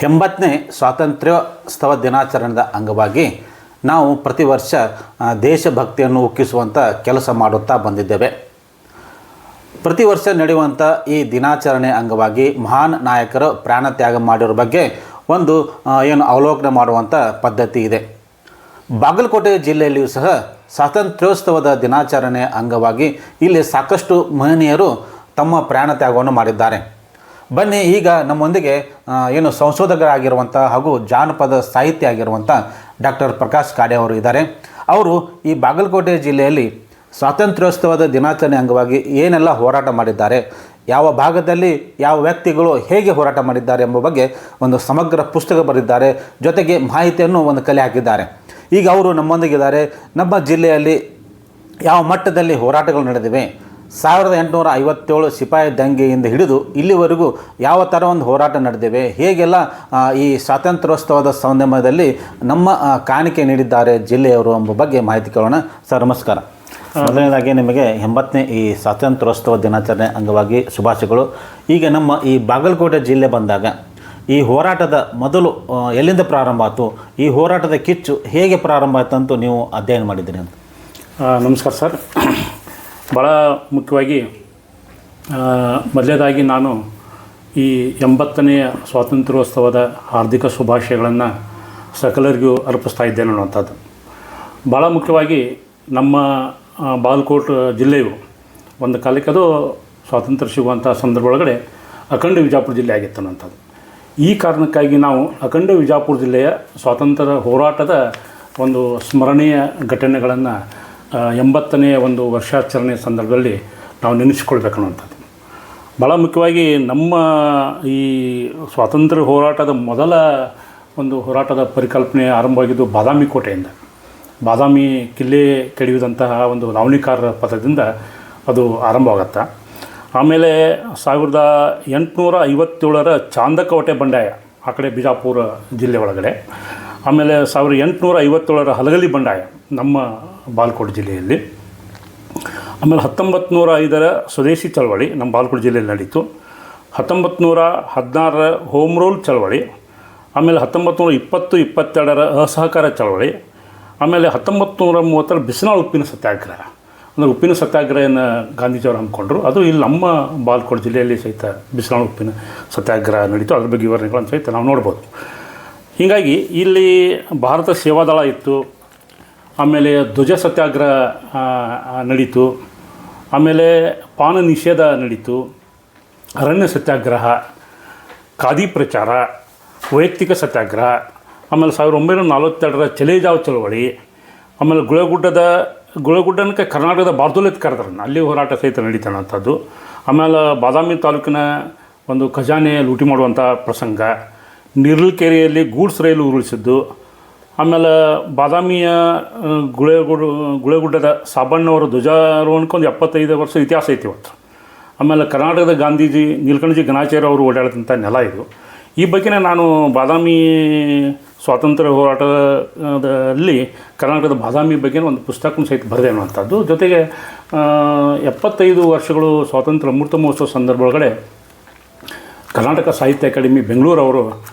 ಎಂಬತ್ತನೇ ಸ್ವಾತಂತ್ರ್ಯೋತ್ಸವ ದಿನಾಚರಣೆದ ಅಂಗವಾಗಿ ನಾವು ಪ್ರತಿ ವರ್ಷ ದೇಶಭಕ್ತಿಯನ್ನು ಉಕ್ಕಿಸುವಂಥ ಕೆಲಸ ಮಾಡುತ್ತಾ ಬಂದಿದ್ದೇವೆ. ಪ್ರತಿ ವರ್ಷ ನಡೆಯುವಂಥ ಈ ದಿನಾಚರಣೆ ಅಂಗವಾಗಿ ಮಹಾನ್ ನಾಯಕರು ಪ್ರಾಣತ್ಯಾಗ ಮಾಡಿರೋ ಬಗ್ಗೆ ಒಂದು ಅವಲೋಕನ ಮಾಡುವಂಥ ಪದ್ಧತಿ ಇದೆ. ಬಾಗಲಕೋಟೆ ಜಿಲ್ಲೆಯಲ್ಲಿಯೂ ಸಹ ಸ್ವಾತಂತ್ರ್ಯೋತ್ಸವದ ದಿನಾಚರಣೆ ಅಂಗವಾಗಿ ಇಲ್ಲಿ ಸಾಕಷ್ಟು ಮಹನೀಯರು ತಮ್ಮ ಪ್ರಾಣತ್ಯಾಗವನ್ನು ಮಾಡಿದ್ದಾರೆ. ಬನ್ನಿ, ಈಗ ನಮ್ಮೊಂದಿಗೆ ಸಂಶೋಧಕರಾಗಿರುವಂಥ ಹಾಗೂ ಜಾನಪದ ಸಾಹಿತ್ಯ ಆಗಿರುವಂಥ ಡಾಕ್ಟರ್ ಪ್ರಕಾಶ್ ಕಾಡೆ ಅವರು ಇದ್ದಾರೆ. ಅವರು ಈ ಬಾಗಲಕೋಟೆ ಜಿಲ್ಲೆಯಲ್ಲಿ ಸ್ವಾತಂತ್ರ್ಯೋತ್ಸವದ ದಿನಾಚರಣೆ ಅಂಗವಾಗಿ ಏನೆಲ್ಲ ಹೋರಾಟ ಮಾಡಿದ್ದಾರೆ, ಯಾವ ಭಾಗದಲ್ಲಿ ಯಾವ ವ್ಯಕ್ತಿಗಳು ಹೇಗೆ ಹೋರಾಟ ಮಾಡಿದ್ದಾರೆ ಎಂಬ ಬಗ್ಗೆ ಒಂದು ಸಮಗ್ರ ಪುಸ್ತಕ ಬರೆದಿದ್ದಾರೆ. ಜೊತೆಗೆ ಮಾಹಿತಿಯನ್ನು ಒಂದು ಕಲೆ ಹಾಕಿದ್ದಾರೆ. ಈಗ ಅವರು ನಮ್ಮೊಂದಿಗಿದ್ದಾರೆ. ನಮ್ಮ ಜಿಲ್ಲೆಯಲ್ಲಿ ಯಾವ ಮಟ್ಟದಲ್ಲಿ ಹೋರಾಟಗಳು ನಡೆದಿವೆ, 1857 ಸಿಪಾಯಿ ದಂಗೆಯಿಂದ ಹಿಡಿದು ಇಲ್ಲಿವರೆಗೂ ಯಾವ ಥರ ಒಂದು ಹೋರಾಟ ನಡೆದಿವೆ, ಹೇಗೆಲ್ಲ ಈ ಸ್ವಾತಂತ್ರ್ಯೋತ್ಸವದ ಸಂದರ್ಭದಲ್ಲಿ ನಮ್ಮ ಕಾಣಿಕೆ ನೀಡಿದ್ದಾರೆ ಜಿಲ್ಲೆಯವರು ಎಂಬ ಬಗ್ಗೆ ಮಾಹಿತಿ ಕೇಳೋಣ. ಸರ್, ನಮಸ್ಕಾರ. ಮೊದಲನೇದಾಗಿ ನಿಮಗೆ 80ನೇ ಈ ಸ್ವಾತಂತ್ರ್ಯೋತ್ಸವ ದಿನಾಚರಣೆ ಅಂಗವಾಗಿ ಶುಭಾಶಯಗಳು. ಈಗ ನಮ್ಮ ಈ ಬಾಗಲಕೋಟೆ ಜಿಲ್ಲೆ ಬಂದಾಗ ಈ ಹೋರಾಟದ ಮೊದಲು ಎಲ್ಲಿಂದ ಪ್ರಾರಂಭ ಆಯಿತು, ಈ ಹೋರಾಟದ ಕಿಚ್ಚು ಹೇಗೆ ಪ್ರಾರಂಭ ಆಯಿತು ಅಂತ ನೀವು ಅಧ್ಯಯನ ಮಾಡಿದ್ದೀರಿ ಅಂತ? ನಮಸ್ಕಾರ ಸರ್. ಭಾಳ ಮುಖ್ಯವಾಗಿ ಮೊದಲನೇದಾಗಿ ನಾನು ಈ 80ನೇ ಸ್ವಾತಂತ್ರ್ಯೋತ್ಸವದ ಹಾರ್ದಿಕ ಶುಭಾಶಯಗಳನ್ನು ಸಕಲರಿಗೂ ಅರ್ಪಿಸ್ತಾ ಇದ್ದೇನೆ ಅನ್ನುವಂಥದ್ದು. ಭಾಳ ಮುಖ್ಯವಾಗಿ ನಮ್ಮ ಬಾಗಲಕೋಟೆ ಜಿಲ್ಲೆಯು ಒಂದು ಕಾಲಕ್ಕೆ ಅದು ಸ್ವಾತಂತ್ರ್ಯ ಸಿಗುವಂಥ ಸಂದರ್ಭ ಒಳಗಡೆ ಅಖಂಡ ವಿಜಾಪುರ ಜಿಲ್ಲೆ ಆಗಿತ್ತು ಅನ್ನೋಂಥದ್ದು. ಈ ಕಾರಣಕ್ಕಾಗಿ ನಾವು ಅಖಂಡ ವಿಜಾಪುರ ಜಿಲ್ಲೆಯ ಸ್ವಾತಂತ್ರ್ಯ ಹೋರಾಟದ ಒಂದು ಸ್ಮರಣೀಯ ಘಟನೆಗಳನ್ನು 80ನೇ ಒಂದು ವರ್ಷಾಚರಣೆ ಸಂದರ್ಭದಲ್ಲಿ ನಾವು ನೆನೆಸ್ಕೊಳ್ಬೇಕನ್ನುವಂಥದ್ದು. ಭಾಳ ಮುಖ್ಯವಾಗಿ ನಮ್ಮ ಈ ಸ್ವಾತಂತ್ರ್ಯ ಹೋರಾಟದ ಮೊದಲ ಒಂದು ಹೋರಾಟದ ಪರಿಕಲ್ಪನೆ ಆರಂಭವಾಗಿದ್ದು ಬಾದಾಮಿ ಕೋಟೆಯಿಂದ. ಬಾದಾಮಿ ಕಿಲ್ಲೆ ಕೆಡವಿದಂತಹ ಒಂದು ಲಾವಣಿಕಾರರ ಪದದಿಂದ ಅದು ಆರಂಭವಾಗತ್ತೆ. ಆಮೇಲೆ 1857 ಚಾಂದಕೋಟೆ ಬಂಡಾಯ ಆ ಕಡೆ ಬಿಜಾಪುರ ಜಿಲ್ಲೆ ಒಳಗಡೆ. ಆಮೇಲೆ 1857 ಹಲಗಲಿ ಬಂಡಾಯ ನಮ್ಮ ಬಾಗಲಕೋಟೆ ಜಿಲ್ಲೆಯಲ್ಲಿ. ಆಮೇಲೆ 1905 ಸ್ವದೇಶಿ ಚಳವಳಿ ನಮ್ಮ ಬಾಗಲಕೋಟೆ ಜಿಲ್ಲೆಯಲ್ಲಿ ನಡೀತು. 1916 ಹೋಮ್ ರೂಲ್ ಚಳವಳಿ. ಆಮೇಲೆ 1920-22 ಅಸಹಕಾರ ಚಳವಳಿ. ಆಮೇಲೆ 1930 ಬಿಸಿನಾಳ ಉಪ್ಪಿನ ಸತ್ಯಾಗ್ರಹ. ಅಂದರೆ ಉಪ್ಪಿನ ಸತ್ಯಾಗ್ರಹನ ಗಾಂಧೀಜಿಯವರು ಹಮ್ಮಿಕೊಂಡ್ರು. ಅದು ಇಲ್ಲಿ ನಮ್ಮ ಬಾಗಲಕೋಟೆ ಜಿಲ್ಲೆಯಲ್ಲಿ ಸಹಿತ ಬಿಸಿನಾಳ ಉಪ್ಪಿನ ಸತ್ಯಾಗ್ರಹ ನಡೀತು. ಅದ್ರ ಬಗ್ಗೆ ವಿವರಣೆಗಳನ್ನು ಸಹಿತ ನಾವು ನೋಡ್ಬೋದು. ಹೀಗಾಗಿ ಇಲ್ಲಿ ಭಾರತ ಸೇವಾದಳ ಇತ್ತು. ಆಮೇಲೆ ಧ್ವಜ ಸತ್ಯಾಗ್ರಹ ನಡೀತು. ಆಮೇಲೆ ಪಾನ ನಿಷೇಧ ನಡೀತು. ಅರಣ್ಯ ಸತ್ಯಾಗ್ರಹ, ಖಾದಿ ಪ್ರಚಾರ, ವೈಯಕ್ತಿಕ ಸತ್ಯಾಗ್ರಹ. ಆಮೇಲೆ 1942 ಚಲೇಜಾವ್ ಚಳವಳಿ. ಆಮೇಲೆ ಗುಳಗುಡ್ಡನಕ್ಕೆ ಕರ್ನಾಟಕದ ಬಾರ್ದೋಲಿತ್ ಕರೆದ್ರನ್ನು ಅಲ್ಲಿ ಹೋರಾಟ ಸಹಿತ ನಡೀತಾನಂಥದ್ದು. ಆಮೇಲೆ ಬಾದಾಮಿ ತಾಲೂಕಿನ ಒಂದು ಖಜಾನೆ ಲೂಟಿ ಮಾಡುವಂಥ ಪ್ರಸಂಗ, ನಿರ್ಲಕೆರೆಯಲ್ಲಿ ಗೂಡ್ಸ್ ರೈಲು ಉರುಳಿಸಿದ್ದು. ಆಮೇಲೆ ಬಾದಾಮಿಯ ಗುಳಗುಡ್ಡದ ಸಾಬಣ್ಣವರ ಧ್ವಜಾರೋಹಣಕ್ಕೆ ಒಂದು 75 ವರ್ಷ ಇತಿಹಾಸ ಐತಿ ಇವತ್ತು. ಆಮೇಲೆ ಕರ್ನಾಟಕದ ಗಾಂಧೀಜಿ ನೀಲಕಂಠಜಿ ಗಣಾಚಾರ್ಯ ಅವರು ಓಡಾಡಿದಂಥ ನೆಲ ಇದು. ಈ ಬಗ್ಗೆನೇ ನಾನು ಬಾದಾಮಿ ಸ್ವಾತಂತ್ರ್ಯ ಹೋರಾಟದಲ್ಲಿ ಕರ್ನಾಟಕದ ಬಾದಾಮಿ ಬಗ್ಗೆ ಒಂದು ಪುಸ್ತಕ ಸಹಿತ ಬರೆದೆ ಅನ್ನುವಂಥದ್ದು. ಜೊತೆಗೆ 75 ವರ್ಷಗಳು ಸ್ವಾತಂತ್ರ್ಯ ಅಮೃತ ಮಹೋತ್ಸವ ಸಂದರ್ಭ ಒಳಗಡೆ ಕರ್ನಾಟಕ ಸಾಹಿತ್ಯ ಅಕಾಡೆಮಿ ಬೆಂಗಳೂರವರು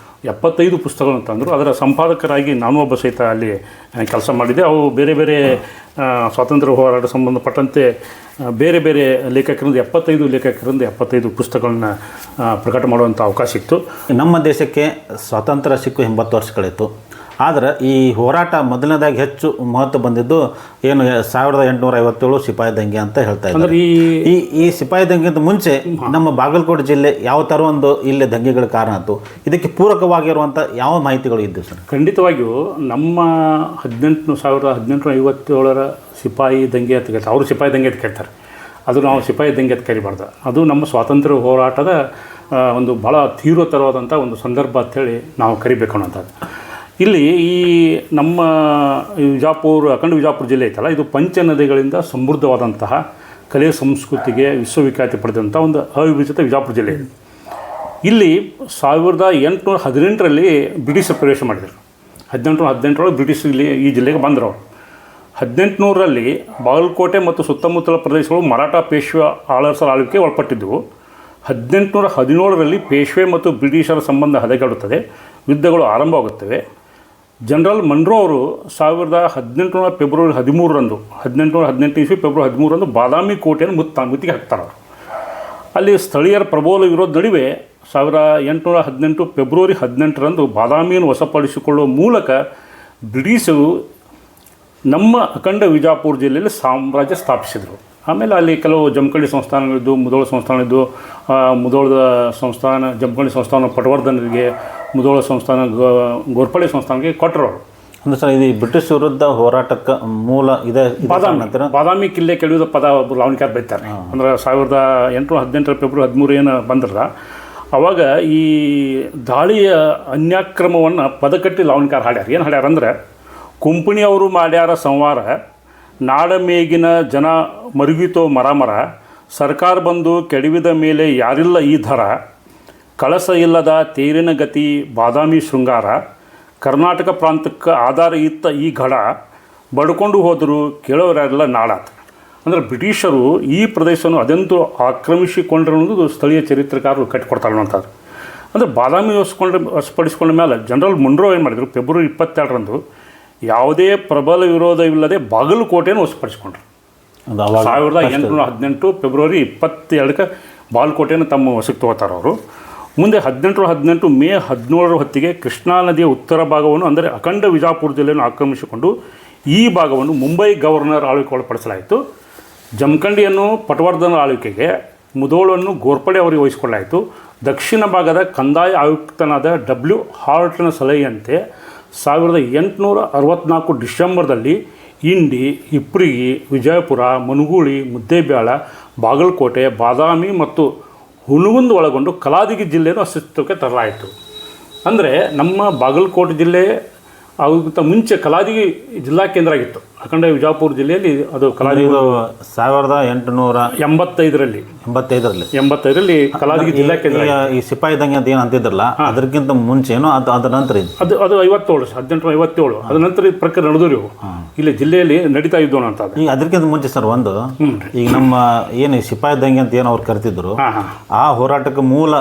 75 ಪುಸ್ತಕಗಳನ್ನು ತಂದರು. ಅದರ ಸಂಪಾದಕರಾಗಿ ನಾನು ಒಬ್ಬ ಸಹಿತ ಅಲ್ಲಿ ಕೆಲಸ ಮಾಡಿದೆ. ಅವು ಬೇರೆ ಬೇರೆ ಸ್ವಾತಂತ್ರ್ಯ ಹೋರಾಟ ಸಂಬಂಧಪಟ್ಟಂತೆ ಬೇರೆ ಬೇರೆ ಲೇಖಕರಿಂದ 75 ಪುಸ್ತಕಗಳನ್ನ ಪ್ರಕಟ ಮಾಡುವಂಥ ಅವಕಾಶ ಇತ್ತು. ನಮ್ಮ ದೇಶಕ್ಕೆ ಸ್ವಾತಂತ್ರ್ಯ ಸಿಕ್ಕು 80 ವರ್ಷಗಳಿತ್ತು. ಆದರೆ ಈ ಹೋರಾಟ ಮೊದಲನೇದಾಗಿ ಹೆಚ್ಚು ಮಹತ್ವ ಬಂದಿದ್ದು 1857 ಸಿಪಾಯಿ ದಂಗೆ ಅಂತ ಹೇಳ್ತಾ ಇದ್ದಾರೆ. ಈ ಸಿಪಾಯಿ ದಂಗೆಗಿಂತ ಮುಂಚೆ ನಮ್ಮ ಬಾಗಲಕೋಟೆ ಜಿಲ್ಲೆ ಯಾವ ಥರ ಒಂದು ಇಲ್ಲಿ ದಂಗೆಗಳ ಕಾರಣ ಆಯಿತು, ಇದಕ್ಕೆ ಪೂರಕವಾಗಿರುವಂಥ ಯಾವ ಮಾಹಿತಿಗಳು ಇದ್ದವು ಸರ್? ಖಂಡಿತವಾಗಿಯೂ ನಮ್ಮ 1857 ಸಿಪಾಯಿ ದಂಗೆ ಅಂತ ಕೇಳ್ತಾರೆ. ಅವರು ಸಿಪಾಯಿ ದಂಗೆ ಅಂತ ಕೇಳ್ತಾರೆ. ಅದು ನಾವು ಸಿಪಾಯಿ ದಂಗೆ ಅಂತ ಕರಿಬಾರ್ದು. ಅದು ನಮ್ಮ ಸ್ವಾತಂತ್ರ್ಯ ಹೋರಾಟದ ಒಂದು ಭಾಳ ತೀವ್ರತರವಾದಂಥ ಒಂದು ಸಂದರ್ಭ ಅಂಥೇಳಿ ನಾವು ಕರಿಬೇಕು ಅನ್ನೋಂಥದ್ದು. ಇಲ್ಲಿ ಈ ನಮ್ಮ ಅಖಂಡ ವಿಜಾಪುರ ಜಿಲ್ಲೆ ಐತಲ್ಲ, ಇದು ಪಂಚ ನದಿಗಳಿಂದ ಸಮೃದ್ಧವಾದಂತಹ ಕಲೆ ಸಂಸ್ಕೃತಿಗೆ ವಿಶ್ವವಿಖ್ಯಾತಿ ಪಡೆದಂಥ ಒಂದು ಅವಿಭಜಿತ ವಿಜಾಪುರ ಜಿಲ್ಲೆ ಇದೆ. ಇಲ್ಲಿ 1818 ಬ್ರಿಟಿಷರು ಪ್ರವೇಶ ಮಾಡಿದರು. 1818 ಬ್ರಿಟಿಷ್ ಇಲ್ಲಿ ಈ ಜಿಲ್ಲೆಗೆ ಬಂದರು. 1800 ಬಾಗಲಕೋಟೆ ಮತ್ತು ಸುತ್ತಮುತ್ತಲ ಪ್ರದೇಶಗಳು ಮರಾಠ ಪೇಶ್ವ ಆಳರ್ಸರ ಆಳ್ವಿಕೆ ಒಳಪಟ್ಟಿದ್ದವು. 1817 ಪೇಶ್ವೆ ಮತ್ತು ಬ್ರಿಟಿಷರ ಸಂಬಂಧ ಹದಗೆಡುತ್ತದೆ. ಯುದ್ಧಗಳು ಆರಂಭವಾಗುತ್ತವೆ. ಜನರಲ್ ಮನ್ರೋ ಅವರು 1800 ಫೆಬ್ರವರಿ 13ರಂದು 1818 ಇಸ್ವಿ ಫೆಬ್ರವರಿ 13ರಂದು ಬಾದಾಮಿ ಕೋಟೆಯನ್ನು ಮುತ್ತಿಗೆ ಹಾಕ್ತಾರೆ ಅವರು. ಅಲ್ಲಿ ಸ್ಥಳೀಯರ ಪ್ರಬಲ ವಿರೋಧ ನಡುವೆ 1818 ಫೆಬ್ರವರಿ 18ರಂದು ಬಾದಾಮಿಯನ್ನು ವಶಪಡಿಸಿಕೊಳ್ಳುವ ಮೂಲಕ ಬ್ರಿಟಿಷರು ನಮ್ಮ ಅಖಂಡ ವಿಜಾಪುರ ಜಿಲ್ಲೆಯಲ್ಲಿ ಸಾಮ್ರಾಜ್ಯ ಸ್ಥಾಪಿಸಿದರು. ಆಮೇಲೆ ಅಲ್ಲಿ ಕೆಲವು ಜಮಖಂಡಿ ಸಂಸ್ಥಾನಗಳಿದ್ದು, ಮುಧೋಳ ಸಂಸ್ಥಾನ ಇದ್ದು, ಮುಧೋಳದ ಸಂಸ್ಥಾನ ಜಮಖಂಡಿ ಸಂಸ್ಥಾನ ಪಟವರ್ಧನರಿಗೆ, ಮುಧೋಳ ಸಂಸ್ಥಾನ ಗೋರ್ಪಡೆ ಸಂಸ್ಥಾನಕ್ಕೆ ಕೊಟ್ಟರು ಅವರು. ಅಂದರೆ ಸರ್ ಇದು ಬ್ರಿಟಿಷ್ ವಿರುದ್ಧ ಹೋರಾಟಕ್ಕೆ ಮೂಲ ಇದೆ ಬಾದಾಮಿ ಕಿಲ್ಲೆ ಕೆಳೆಯುವ ಪದ ಲಾವಣಿಕಾರ ಬೈತಾರೆ. ಅಂದ್ರೆ 1818 ಫೆಬ್ರವರಿ 13 ಏನು ಬಂದ್ರಲ್ಲ ಅವಾಗ ಈ ದಾಳಿಯ ಅನ್ಯಾಕ್ರಮವನ್ನು ಪದಕಟ್ಟಿ ಲಾವಣಿಕಾರ ಹಾಡ್ಯಾರ. ಏನು ಹಾಡ್ಯಾರ ಅಂದರೆ, ಕುಂಪಣಿಯವರು ಮಾಡ್ಯಾರ ಸಂವಾರ, ನಾಡ ಮೇಗಿನ ಜನ ಮರುಗಿತೋ ಮರ ಸರ್ಕಾರ ಬಂದು ಕೆಡವಿದ ಮೇಲೆ ಯಾರಿಲ್ಲ ಈ ಧರ, ಕಳಸ ಇಲ್ಲದ ತೇರಿನ ಗತಿ ಬಾದಾಮಿ ಶೃಂಗಾರ, ಕರ್ನಾಟಕ ಪ್ರಾಂತಕ್ಕೆ ಆಧಾರ ಇತ್ತ ಈ ಘಡ, ಬಡ್ಕೊಂಡು ಹೋದರು ಕೇಳೋರೆಲ್ಲ ನಾಡಾತ. ಅಂದರೆ ಬ್ರಿಟಿಷರು ಈ ಪ್ರದೇಶವನ್ನು ಅದೆಂತೂ ಆಕ್ರಮಿಸಿಕೊಂಡಿರೋದು ಸ್ಥಳೀಯ ಚರಿತ್ರಕಾರರು ಕಟ್ಟಿಕೊಡ್ತಾರೆ ಅನ್ನೋಂಥದ್ದು. ಅಂದರೆ ಬಾದಾಮಿ ವಶಪಡಿಸ್ಕೊಂಡ ಮೇಲೆ ಜನರಲ್ ಮುನ್ರೋ ಏನು ಮಾಡಿದರು, ಫೆಬ್ರವರಿ 22ರಂದು ಯಾವುದೇ ಪ್ರಬಲ ವಿರೋಧವಿಲ್ಲದೆ ಬಾಗಲಕೋಟೆಯನ್ನು ವಶಪಡಿಸ್ಕೊಂಡ್ರು. 1818 ಫೆಬ್ರವರಿ 22ಕ್ಕೆ ಬಾಗಲಕೋಟೆಯನ್ನು ತಮ್ಮ ವಶಕ್ಕೆ ತಗೋತಾರೆ ಅವರು. ಮುಂದೆ 1818 ಮೇ 17 ಹೊತ್ತಿಗೆ ಕೃಷ್ಣಾ ನದಿಯ ಉತ್ತರ ಭಾಗವನ್ನು ಅಂದರೆ ಅಖಂಡ ವಿಜಾಪುರ ಜಿಲ್ಲೆಯನ್ನು ಆಕ್ರಮಿಸಿಕೊಂಡು ಈ ಭಾಗವನ್ನು ಮುಂಬೈ ಗವರ್ನರ್ ಆಳ್ವಿಕೆ ಒಳಪಡಿಸಲಾಯಿತು. ಜಮಖಂಡಿಯನ್ನು ಪಟವರ್ಧನ ಆಳ್ವಿಕೆಗೆ, ಮುಧೋಳನ್ನು ಗೋರ್ಪಡೆ ಅವರಿಗೆ ವಹಿಸಿಕೊಳ್ಳಾಯಿತು. ದಕ್ಷಿಣ ಭಾಗದ ಕಂದಾಯ ಆಯುಕ್ತನಾದ ಡಬ್ಲ್ಯೂ ಹಾರ್ಟ್ನ ಸಲಹೆಯಂತೆ 1864 ಡಿಸೆಂಬರ್ದಲ್ಲಿ ಇಂಡಿ, ಹಿಪ್ಪರಿಗಿ, ವಿಜಯಪುರ, ಮನಗೂಳಿ, ಮುದ್ದೇಬ್ಯಾಳ, ಬಾಗಲಕೋಟೆ, ಬಾದಾಮಿ ಮತ್ತು ಹುನಗುಂದ ಒಳಗೊಂಡು ಕಲಾದಗಿ ಜಿಲ್ಲೆಯನ್ನು ಅಸ್ತಿತ್ವಕ್ಕೆ ತರಲಾಯಿತು. ಅಂದರೆ ನಮ್ಮ ಬಾಗಲಕೋಟೆ ಜಿಲ್ಲೆ ಅದಕ್ಕಿಂತ ಮುಂಚೆ ಕಲಾದಗಿ ಜಿಲ್ಲಾ ಕೇಂದ್ರ ಆಗಿತ್ತು. ಅಖಂಡ ವಿಜಾಪುರ ಜಿಲ್ಲೆಯಲ್ಲಿ ಅದು ಕಲಾದಗಿ 1885ರಲ್ಲಿ ಕಲಾದಗಿ ಜಿಲ್ಲಾ ಕೇಂದ್ರ. ಈ ಸಿಪಾಯಿ ದಂಗೆ ಅಂತ ಏನು ಅಂತಿದ್ರಲ್ಲ ಅದಕ್ಕಿಂತ ಮುಂಚೆನೋ ಅದರ ನಂತರ ಅದು 1857 ಅದ ನಂತರ ಇದು ಪ್ರಕ್ರಿಯೆ ನಡೆದ್ರು. ಇಲ್ಲಿ ಜಿಲ್ಲೆಯಲ್ಲಿ ನಡೀತಾ ಇದ್ದೋಣ ಅಂತ. ಈಗ ಅದಕ್ಕಿಂತ ಮುಂಚೆ ಸರ್ ಈಗ ನಮ್ಮ ಏನು ಸಿಪಾಯಿ ದಂಗೆ ಅಂತ ಏನು ಅವ್ರು ಕರಿತಿದ್ರು, ಆ ಹೋರಾಟಕ್ಕೆ ಮೂಲ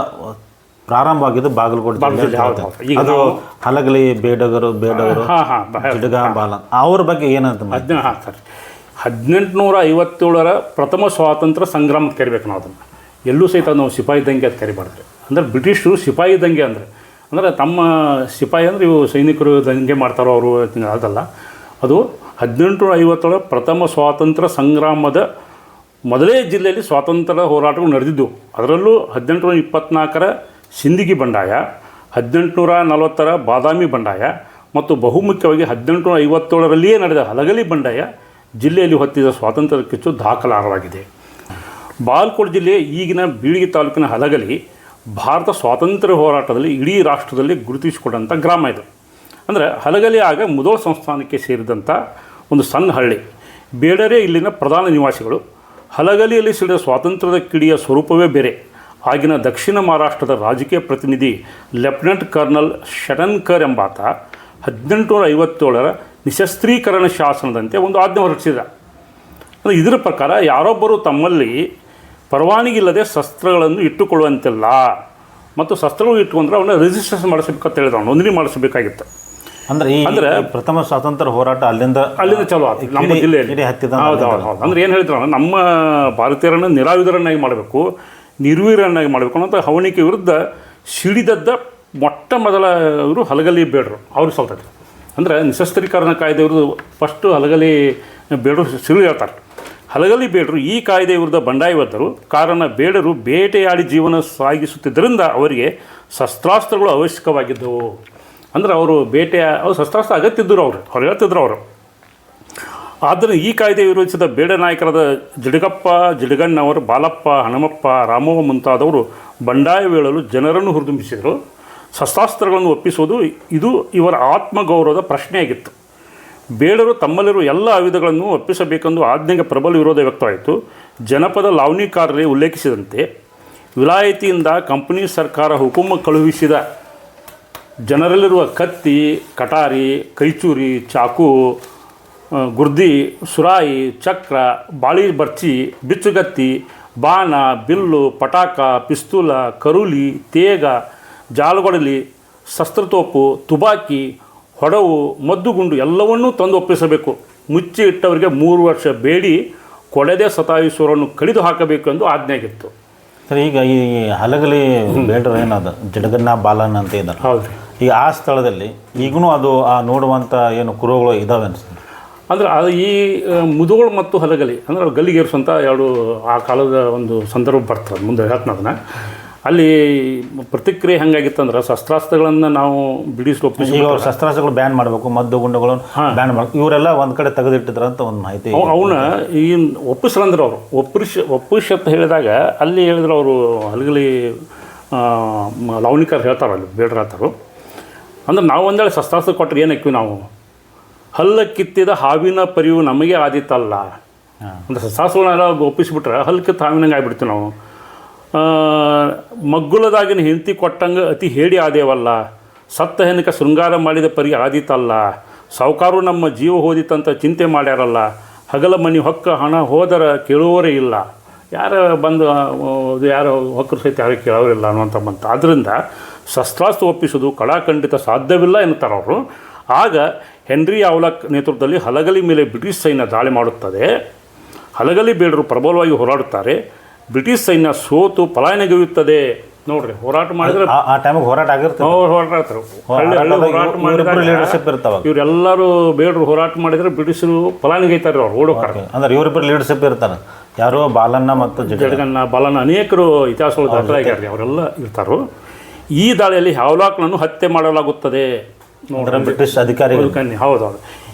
ಪ್ರಾರಂಭವಾಗಿದ್ದು ಬಾಗಲಕೋಟೆ ಜಿಲ್ಲೆ. ಅದು ಹಲಗಲಿ ಬೇಡಗರು ಜಿಡಗ ಬಾಲ ಅವ್ರ ಬಗ್ಗೆ ಏನಂತ 1857 ಪ್ರಥಮ ಸ್ವಾತಂತ್ರ್ಯ ಸಂಗ್ರಾಮ ಕರಿಬೇಕು ನಾವು ಅದನ್ನು. ಎಲ್ಲೂ ಸಹಿತ ನಾವು ಸಿಪಾಯಿ ದಂಗೆ ಅಂತ ಕರಿಬಾರ್ದು. ಅಂದರೆ ಬ್ರಿಟಿಷರು ಸಿಪಾಯಿ ದಂಗೆ ಅಂದರೆ ತಮ್ಮ ಸಿಪಾಯಿ ಅಂದರೆ ಇವು ಸೈನಿಕರು ದಂಗೆ ಮಾಡ್ತಾರೋ ಅವರು ಅದಲ್ಲ. ಅದು 1857 ಪ್ರಥಮ ಸ್ವಾತಂತ್ರ್ಯ ಸಂಗ್ರಾಮದ ಮೊದಲೇ ಜಿಲ್ಲೆಯಲ್ಲಿ ಸ್ವಾತಂತ್ರ್ಯ ಹೋರಾಟಗಳು ನಡೆದಿದ್ದವು. ಅದರಲ್ಲೂ 1824 ಸಿಂದಗಿ ಬಂಡಾಯ, 1840 ಬಾದಾಮಿ ಬಂಡಾಯ ಮತ್ತು ಬಹುಮುಖ್ಯವಾಗಿ 1857ರಲ್ಲಿಯೇ ನಡೆದ ಹಲಗಲಿ ಬಂಡಾಯ ಜಿಲ್ಲೆಯಲ್ಲಿ ಹೊತ್ತಿದ ಸ್ವಾತಂತ್ರ್ಯ ಕಿಚ್ಚು ದಾಖಲಾರವಾಗಿದೆ. ಬಾಗಲಕೋಟೆ ಜಿಲ್ಲೆಯ ಈಗಿನ ಬೀಳಿಗೆ ತಾಲೂಕಿನ ಹಲಗಲಿ ಭಾರತ ಸ್ವಾತಂತ್ರ್ಯ ಹೋರಾಟದಲ್ಲಿ ಇಡೀ ರಾಷ್ಟ್ರದಲ್ಲಿ ಗುರುತಿಸಿಕೊಂಡಂಥ ಗ್ರಾಮ ಇದು. ಅಂದರೆ ಹಲಗಲಿ ಆಗ ಮುಧೋಳ ಸಂಸ್ಥಾನಕ್ಕೆ ಸೇರಿದಂಥ ಒಂದು ಸಣ್ಣ ಹಳ್ಳಿ. ಬೇಡರೇ ಇಲ್ಲಿನ ಪ್ರಧಾನ ನಿವಾಸಿಗಳು. ಹಲಗಲಿಯಲ್ಲಿ ಸಿಡಿದ ಸ್ವಾತಂತ್ರ್ಯದ ಕಿಡಿಯ ಸ್ವರೂಪವೇ ಬೇರೆ. ಆಗಿನ ದಕ್ಷಿಣ ಮಹಾರಾಷ್ಟ್ರದ ರಾಜಕೀಯ ಪ್ರತಿನಿಧಿ ಲೆಫ್ಟಿನೆಂಟ್ ಕರ್ನಲ್ ಶಟನ್ಕರ್ ಎಂಬಾತ 1857 ನಿಶಸ್ತ್ರೀಕರಣ ಶಾಸನದಂತೆ ಒಂದು ಆಜ್ಞೆ ಹೊರಡಿಸಿದ. ಅಂದರೆ ಇದರ ಪ್ರಕಾರ ಯಾರೊಬ್ಬರು ತಮ್ಮಲ್ಲಿ ಪರವಾನಗಿ ಇಲ್ಲದೆ ಶಸ್ತ್ರಗಳನ್ನು ಇಟ್ಟುಕೊಳ್ಳುವಂತಿಲ್ಲ ಮತ್ತು ಶಸ್ತ್ರಗಳು ಇಟ್ಟುಕೊಂಡ್ರೆ ಅವನ್ನ ರಿಜಿಸ್ಟ್ರೇಷನ್ ಮಾಡಿಸಬೇಕಂತ ಹೇಳಿದ, ನೋಂದಣಿ ಮಾಡಿಸಬೇಕಾಗಿತ್ತು. ಅಂದರೆ ಪ್ರಥಮ ಸ್ವಾತಂತ್ರ್ಯ ಹೋರಾಟ ಅಲ್ಲಿಂದ ಚಲೋ ಆಯ್ತು ನಮ್ಮ ಜಿಲ್ಲೆಯಲ್ಲಿ. ಹೌದು. ಅಂದರೆ ಏನು ಹೇಳಿದ್ರು, ನಮ್ಮ ಭಾರತೀಯರನ್ನು ನಿರಾಯುಧರನ್ನಾಗಿ ಮಾಡಬೇಕು, ನಿರ್ವೀರ್ಯನ್ನಾಗಿ ಮಾಡಬೇಕು ಅನ್ನೋಂಥ ಹವಣಿಕೆ ವಿರುದ್ಧ ಸಿಡಿದದ್ದ ಮೊಟ್ಟ ಮೊದಲ ಇವರು ಹಲಗಲಿ ಬೇಡರು. ಅವ್ರಿಗೆ ಸಲ್ತೈತೆ. ಅಂದರೆ ನಿಶಸ್ತ್ರೀಕರಣ ಕಾಯ್ದೆ ವಿರುದ್ಧ ಫಸ್ಟು ಹಲಗಲಿ ಬೇಡರು ಸಿಡಿ ಹೇಳ್ತಾರೆ. ಹಲಗಲಿ ಬೇಡರು ಈ ಕಾಯ್ದೆ ವಿರುದ್ಧ ಬಂಡಾಯವೆದ್ದರು. ಕಾರಣ ಬೇಡರು ಬೇಟೆಯಾಡಿ ಜೀವನ ಸಾಗಿಸುತ್ತಿದ್ದರಿಂದ ಅವರಿಗೆ ಶಸ್ತ್ರಾಸ್ತ್ರಗಳು ಅವಶ್ಯಕವಾಗಿದ್ದವು. ಅಂದರೆ ಅವರು ಅವ್ರು ಶಸ್ತ್ರಾಸ್ತ್ರ ಅಗತ್ಯದ್ದರು ಅವ್ರು ಹೇಳ್ತಿದ್ರು ಅವರು. ಆದ್ದರಿಂದ ಈ ಕಾಯ್ದೆ ವಿರೋಧಿಸಿದ ಬೇಡ ನಾಯಕರಾದ ಜಿಡಗಪ್ಪ, ಜಿಡಗಣ್ಣವರು, ಬಾಲಪ್ಪ, ಹನುಮಪ್ಪ, ರಾಮವ್ವ ಮುಂತಾದವರು ಬಂಡಾಯವೇಳಲು ಜನರನ್ನು ಹುರಿದುಂಬಿಸಿದರು. ಶಸ್ತ್ರಾಸ್ತ್ರಗಳನ್ನು ಒಪ್ಪಿಸುವುದು ಇದು ಇವರ ಆತ್ಮಗೌರವದ ಪ್ರಶ್ನೆಯಾಗಿತ್ತು. ಬೇಡರು ತಮ್ಮಲ್ಲಿರುವ ಎಲ್ಲ ಆಯುಧಗಳನ್ನು ಒಪ್ಪಿಸಬೇಕೆಂದು ಆಜ್ಞೆಗೆ ಪ್ರಬಲ ವಿರೋಧ ವ್ಯಕ್ತವಾಯಿತು. ಜನಪದ ಲಾವಣಿಕಾರರೇ ಉಲ್ಲೇಖಿಸಿದಂತೆ ವಿಲಾಯತಿಯಿಂದ ಕಂಪನಿ ಸರ್ಕಾರ ಹುಕುಮ ಕಳುಹಿಸಿದ ಜನರಲ್ಲಿರುವ ಕತ್ತಿ, ಕಟಾರಿ, ಕೈಚೂರಿ, ಚಾಕು, ಗುರ್ದಿ, ಸುರಾಯಿ, ಚಕ್ರ, ಬಾಳಿ ಬರ್ಚಿ, ಬಿಚ್ಚುಗತ್ತಿ, ಬಾಣ, ಬಿಲ್ಲು, ಪಟಾಕ, ಪಿಸ್ತೂಲ, ಕರುಲಿ, ತೇಗ, ಜಾಲಗೊಡಲಿ, ಶಸ್ತ್ರತೋಪು, ತುಬಾಕಿ, ಹೊಡವು, ಮದ್ದುಗುಂಡು ಎಲ್ಲವನ್ನೂ ತಂದು ಒಪ್ಪಿಸಬೇಕು. ಮುಚ್ಚಿ ಇಟ್ಟವರಿಗೆ 3 ವರ್ಷ ಬೇಡಿ ಕೊಡದೆ ಸತಾಯಿಸುವರನ್ನು ಕಡಿದು ಹಾಕಬೇಕು ಎಂದು ಆಜ್ಞೆಯಾಗಿತ್ತು. ಸರ್, ಈಗ ಈ ಹಲಗಲಿ ಬೇಡರು ಏನದು ಜಡಗನ್ನ ಬಾಲನ್ ಅಂತ ಇದ್ದಾರೆ. ಹೌದು. ಈಗ ಆ ಸ್ಥಳದಲ್ಲಿ ಈಗೂ ಅದು ಆ ನೋಡುವಂಥ ಏನು ಕುರುಗಳು ಇದ್ದಾವೆ ಅನ್ಸುತ್ತೆ. ಅಂದರೆ ಅದು ಈ ಮುದುಗಳು ಮತ್ತು ಹಲಗಲಿ ಅಂದರೆ ಗಲ್ಲಿಗೇರಿಸುವಂಥ ಎರಡು ಆ ಕಾಲದ ಒಂದು ಸಂದರ್ಭ ಬರ್ತದೆ. ಮುಂದೆ ಹೇಳ್ತೀನಿ ಅದನ್ನು. ಅಲ್ಲಿ ಪ್ರತಿಕ್ರಿಯೆ ಹೆಂಗಾಗಿತ್ತಂದ್ರೆ ಶಸ್ತ್ರಾಸ್ತ್ರಗಳನ್ನು ನಾವು ಬಿಡಿಸಿ ಒಪ್ಪಿಸಿ, ಈಗ ಅವ್ರು ಶಸ್ತ್ರಾಸ್ತ್ರಗಳು ಬ್ಯಾನ್ ಮಾಡಬೇಕು, ಮದ್ದು ಗುಂಡುಗಳನ್ನು ಬ್ಯಾನ್ ಮಾಡಬೇಕು, ಇವರೆಲ್ಲ ಒಂದು ಕಡೆ ತೆಗೆದಿಟ್ಟಿದ್ರು ಅಂತ ಒಂದು ಮಾಹಿತಿ. ಅವನ್ನ ಈ ಒಪ್ಪಿಸ್ರಂದ್ರೆ ಅವರು ಒಪ್ಪಿಸಿ ಅಂತ ಹೇಳಿದಾಗ ಅಲ್ಲಿ ಹೇಳಿದ್ರು ಅವರು ಹಲಗಲಿ ಲವಣಿಕರು ಹೇಳ್ತಾರೆ, ಅಲ್ಲಿ ಬೇಡ್ರು ಹೇಳ್ತಾರೆ. ಅಂದ್ರೆ ನಾವು ಒಂದೇಳೆ ಶಸ್ತ್ರಾಸ್ತ್ರ ಕೊಟ್ಟರೆ ಏನಕ್ಕಿವಿ ನಾವು, ಹಲ್ಲ ಕಿತ್ತಿದ ಹಾವಿನ ಪರಿವು ನಮಗೆ ಆದಿತ್ತಲ್ಲ. ಅಂದರೆ ಶಸ್ತ್ರಾಸ್ತ್ರಗಳನ್ನೆಲ್ಲ ಒಪ್ಪಿಸಿಬಿಟ್ರೆ ಹಲ್ಲು ಕಿತ್ತ ಹಾವಿನಂಗೆ ಆಗಿಬಿಡ್ತೀವಿ ನಾವು. ಮಗ್ಗುಲದಾಗಿನ ಹೆಂಡತಿ ಕೊಟ್ಟಂಗೆ ಅತಿ ಹೇಳಿ ಆದೇವಲ್ಲ, ಸತ್ತ ಹೆನಕ ಶೃಂಗಾರ ಮಾಡಿದ ಪರಿ ಆದಿತ್ತಲ್ಲ. ಸಾವುಕಾರು ನಮ್ಮ ಜೀವ ಹೋದಿತ್ತಂತ ಚಿಂತೆ ಮಾಡ್ಯಾರಲ್ಲ, ಹಗಲ ಮನೆ ಹೊಕ್ಕ ಹಣ ಹೋದರ ಕೇಳುವವರೇ ಇಲ್ಲ. ಯಾರು ಬಂದು ಯಾರು ಹೊಕ್ಕರು ಸಹಿತ ಯಾರು ಕೇಳೋರಿಲ್ಲ ಅನ್ನುವಂಥ ಬಂತು. ಆದ್ದರಿಂದ ಶಸ್ತ್ರಾಸ್ತ್ರ ಒಪ್ಪಿಸೋದು ಕಡಾಖಂಡಿತ ಸಾಧ್ಯವಿಲ್ಲ ಎನ್ನುತ್ತಾರೆ ಅವರು. ಆಗ ಹೆನ್ರಿ ಯಾವ್ಲಾಕ್ ನೇತೃತ್ವದಲ್ಲಿ ಹಲಗಲಿ ಮೇಲೆ ಬ್ರಿಟಿಷ್ ಸೈನ್ಯ ದಾಳಿ ಮಾಡುತ್ತದೆ. ಹಲಗಲಿ ಬೇಡರು ಪ್ರಬಲವಾಗಿ ಹೋರಾಡುತ್ತಾರೆ. ಬ್ರಿಟಿಷ್ ಸೈನ್ಯ ಸೋತು ಪಲಾಯನಗೈಯುತ್ತದೆ. ನೋಡ್ರಿ, ಹೋರಾಟ ಮಾಡಿದ್ರೆ ಆ ಟೈಮಿಗೆ ಹೋರಾಟ ಆಗಿರ್ತದೆ. ಹೋರಾಡ್ತಾರೆ. ಹೋರಾಟ ಮಾಡಿದ್ರೆ ಇವರೆಲ್ಲರೂ ಬೇಡರು ಹೋರಾಟ ಮಾಡಿದರೆ ಬ್ರಿಟಿಷರು ಪಲಾಯನಗೈತಾರೆ. ಅವ್ರು ಓಡೋಕಾರೆ ಅಂದ್ರೆ ಇವರಿಬ್ಬರು ಲೀಡರ್ಶಿಪ್ ಇರ್ತಾರೆ. ಯಾರು ಬಾಲನ್ನ ಮತ್ತು ಜಡಗನ್ನ ಬಾಲನ್ನ ಅನೇಕರು ಇತಿಹಾಸಗಳು ದಾಖಲಾಗ್ಯಾರ, ಅವರೆಲ್ಲ ಇರ್ತಾರೋ. ಈ ದಾಳಿಯಲ್ಲಿ ಹ್ಯಾವ್ಲಾಕ್ನನ್ನು ಹತ್ಯೆ ಮಾಡಲಾಗುತ್ತದೆ. ನೋಡ್ರೆ ಬ್ರಿಟಿಷ್ ಅಧಿಕಾರಿಗಳು. ಹೌದೌದು.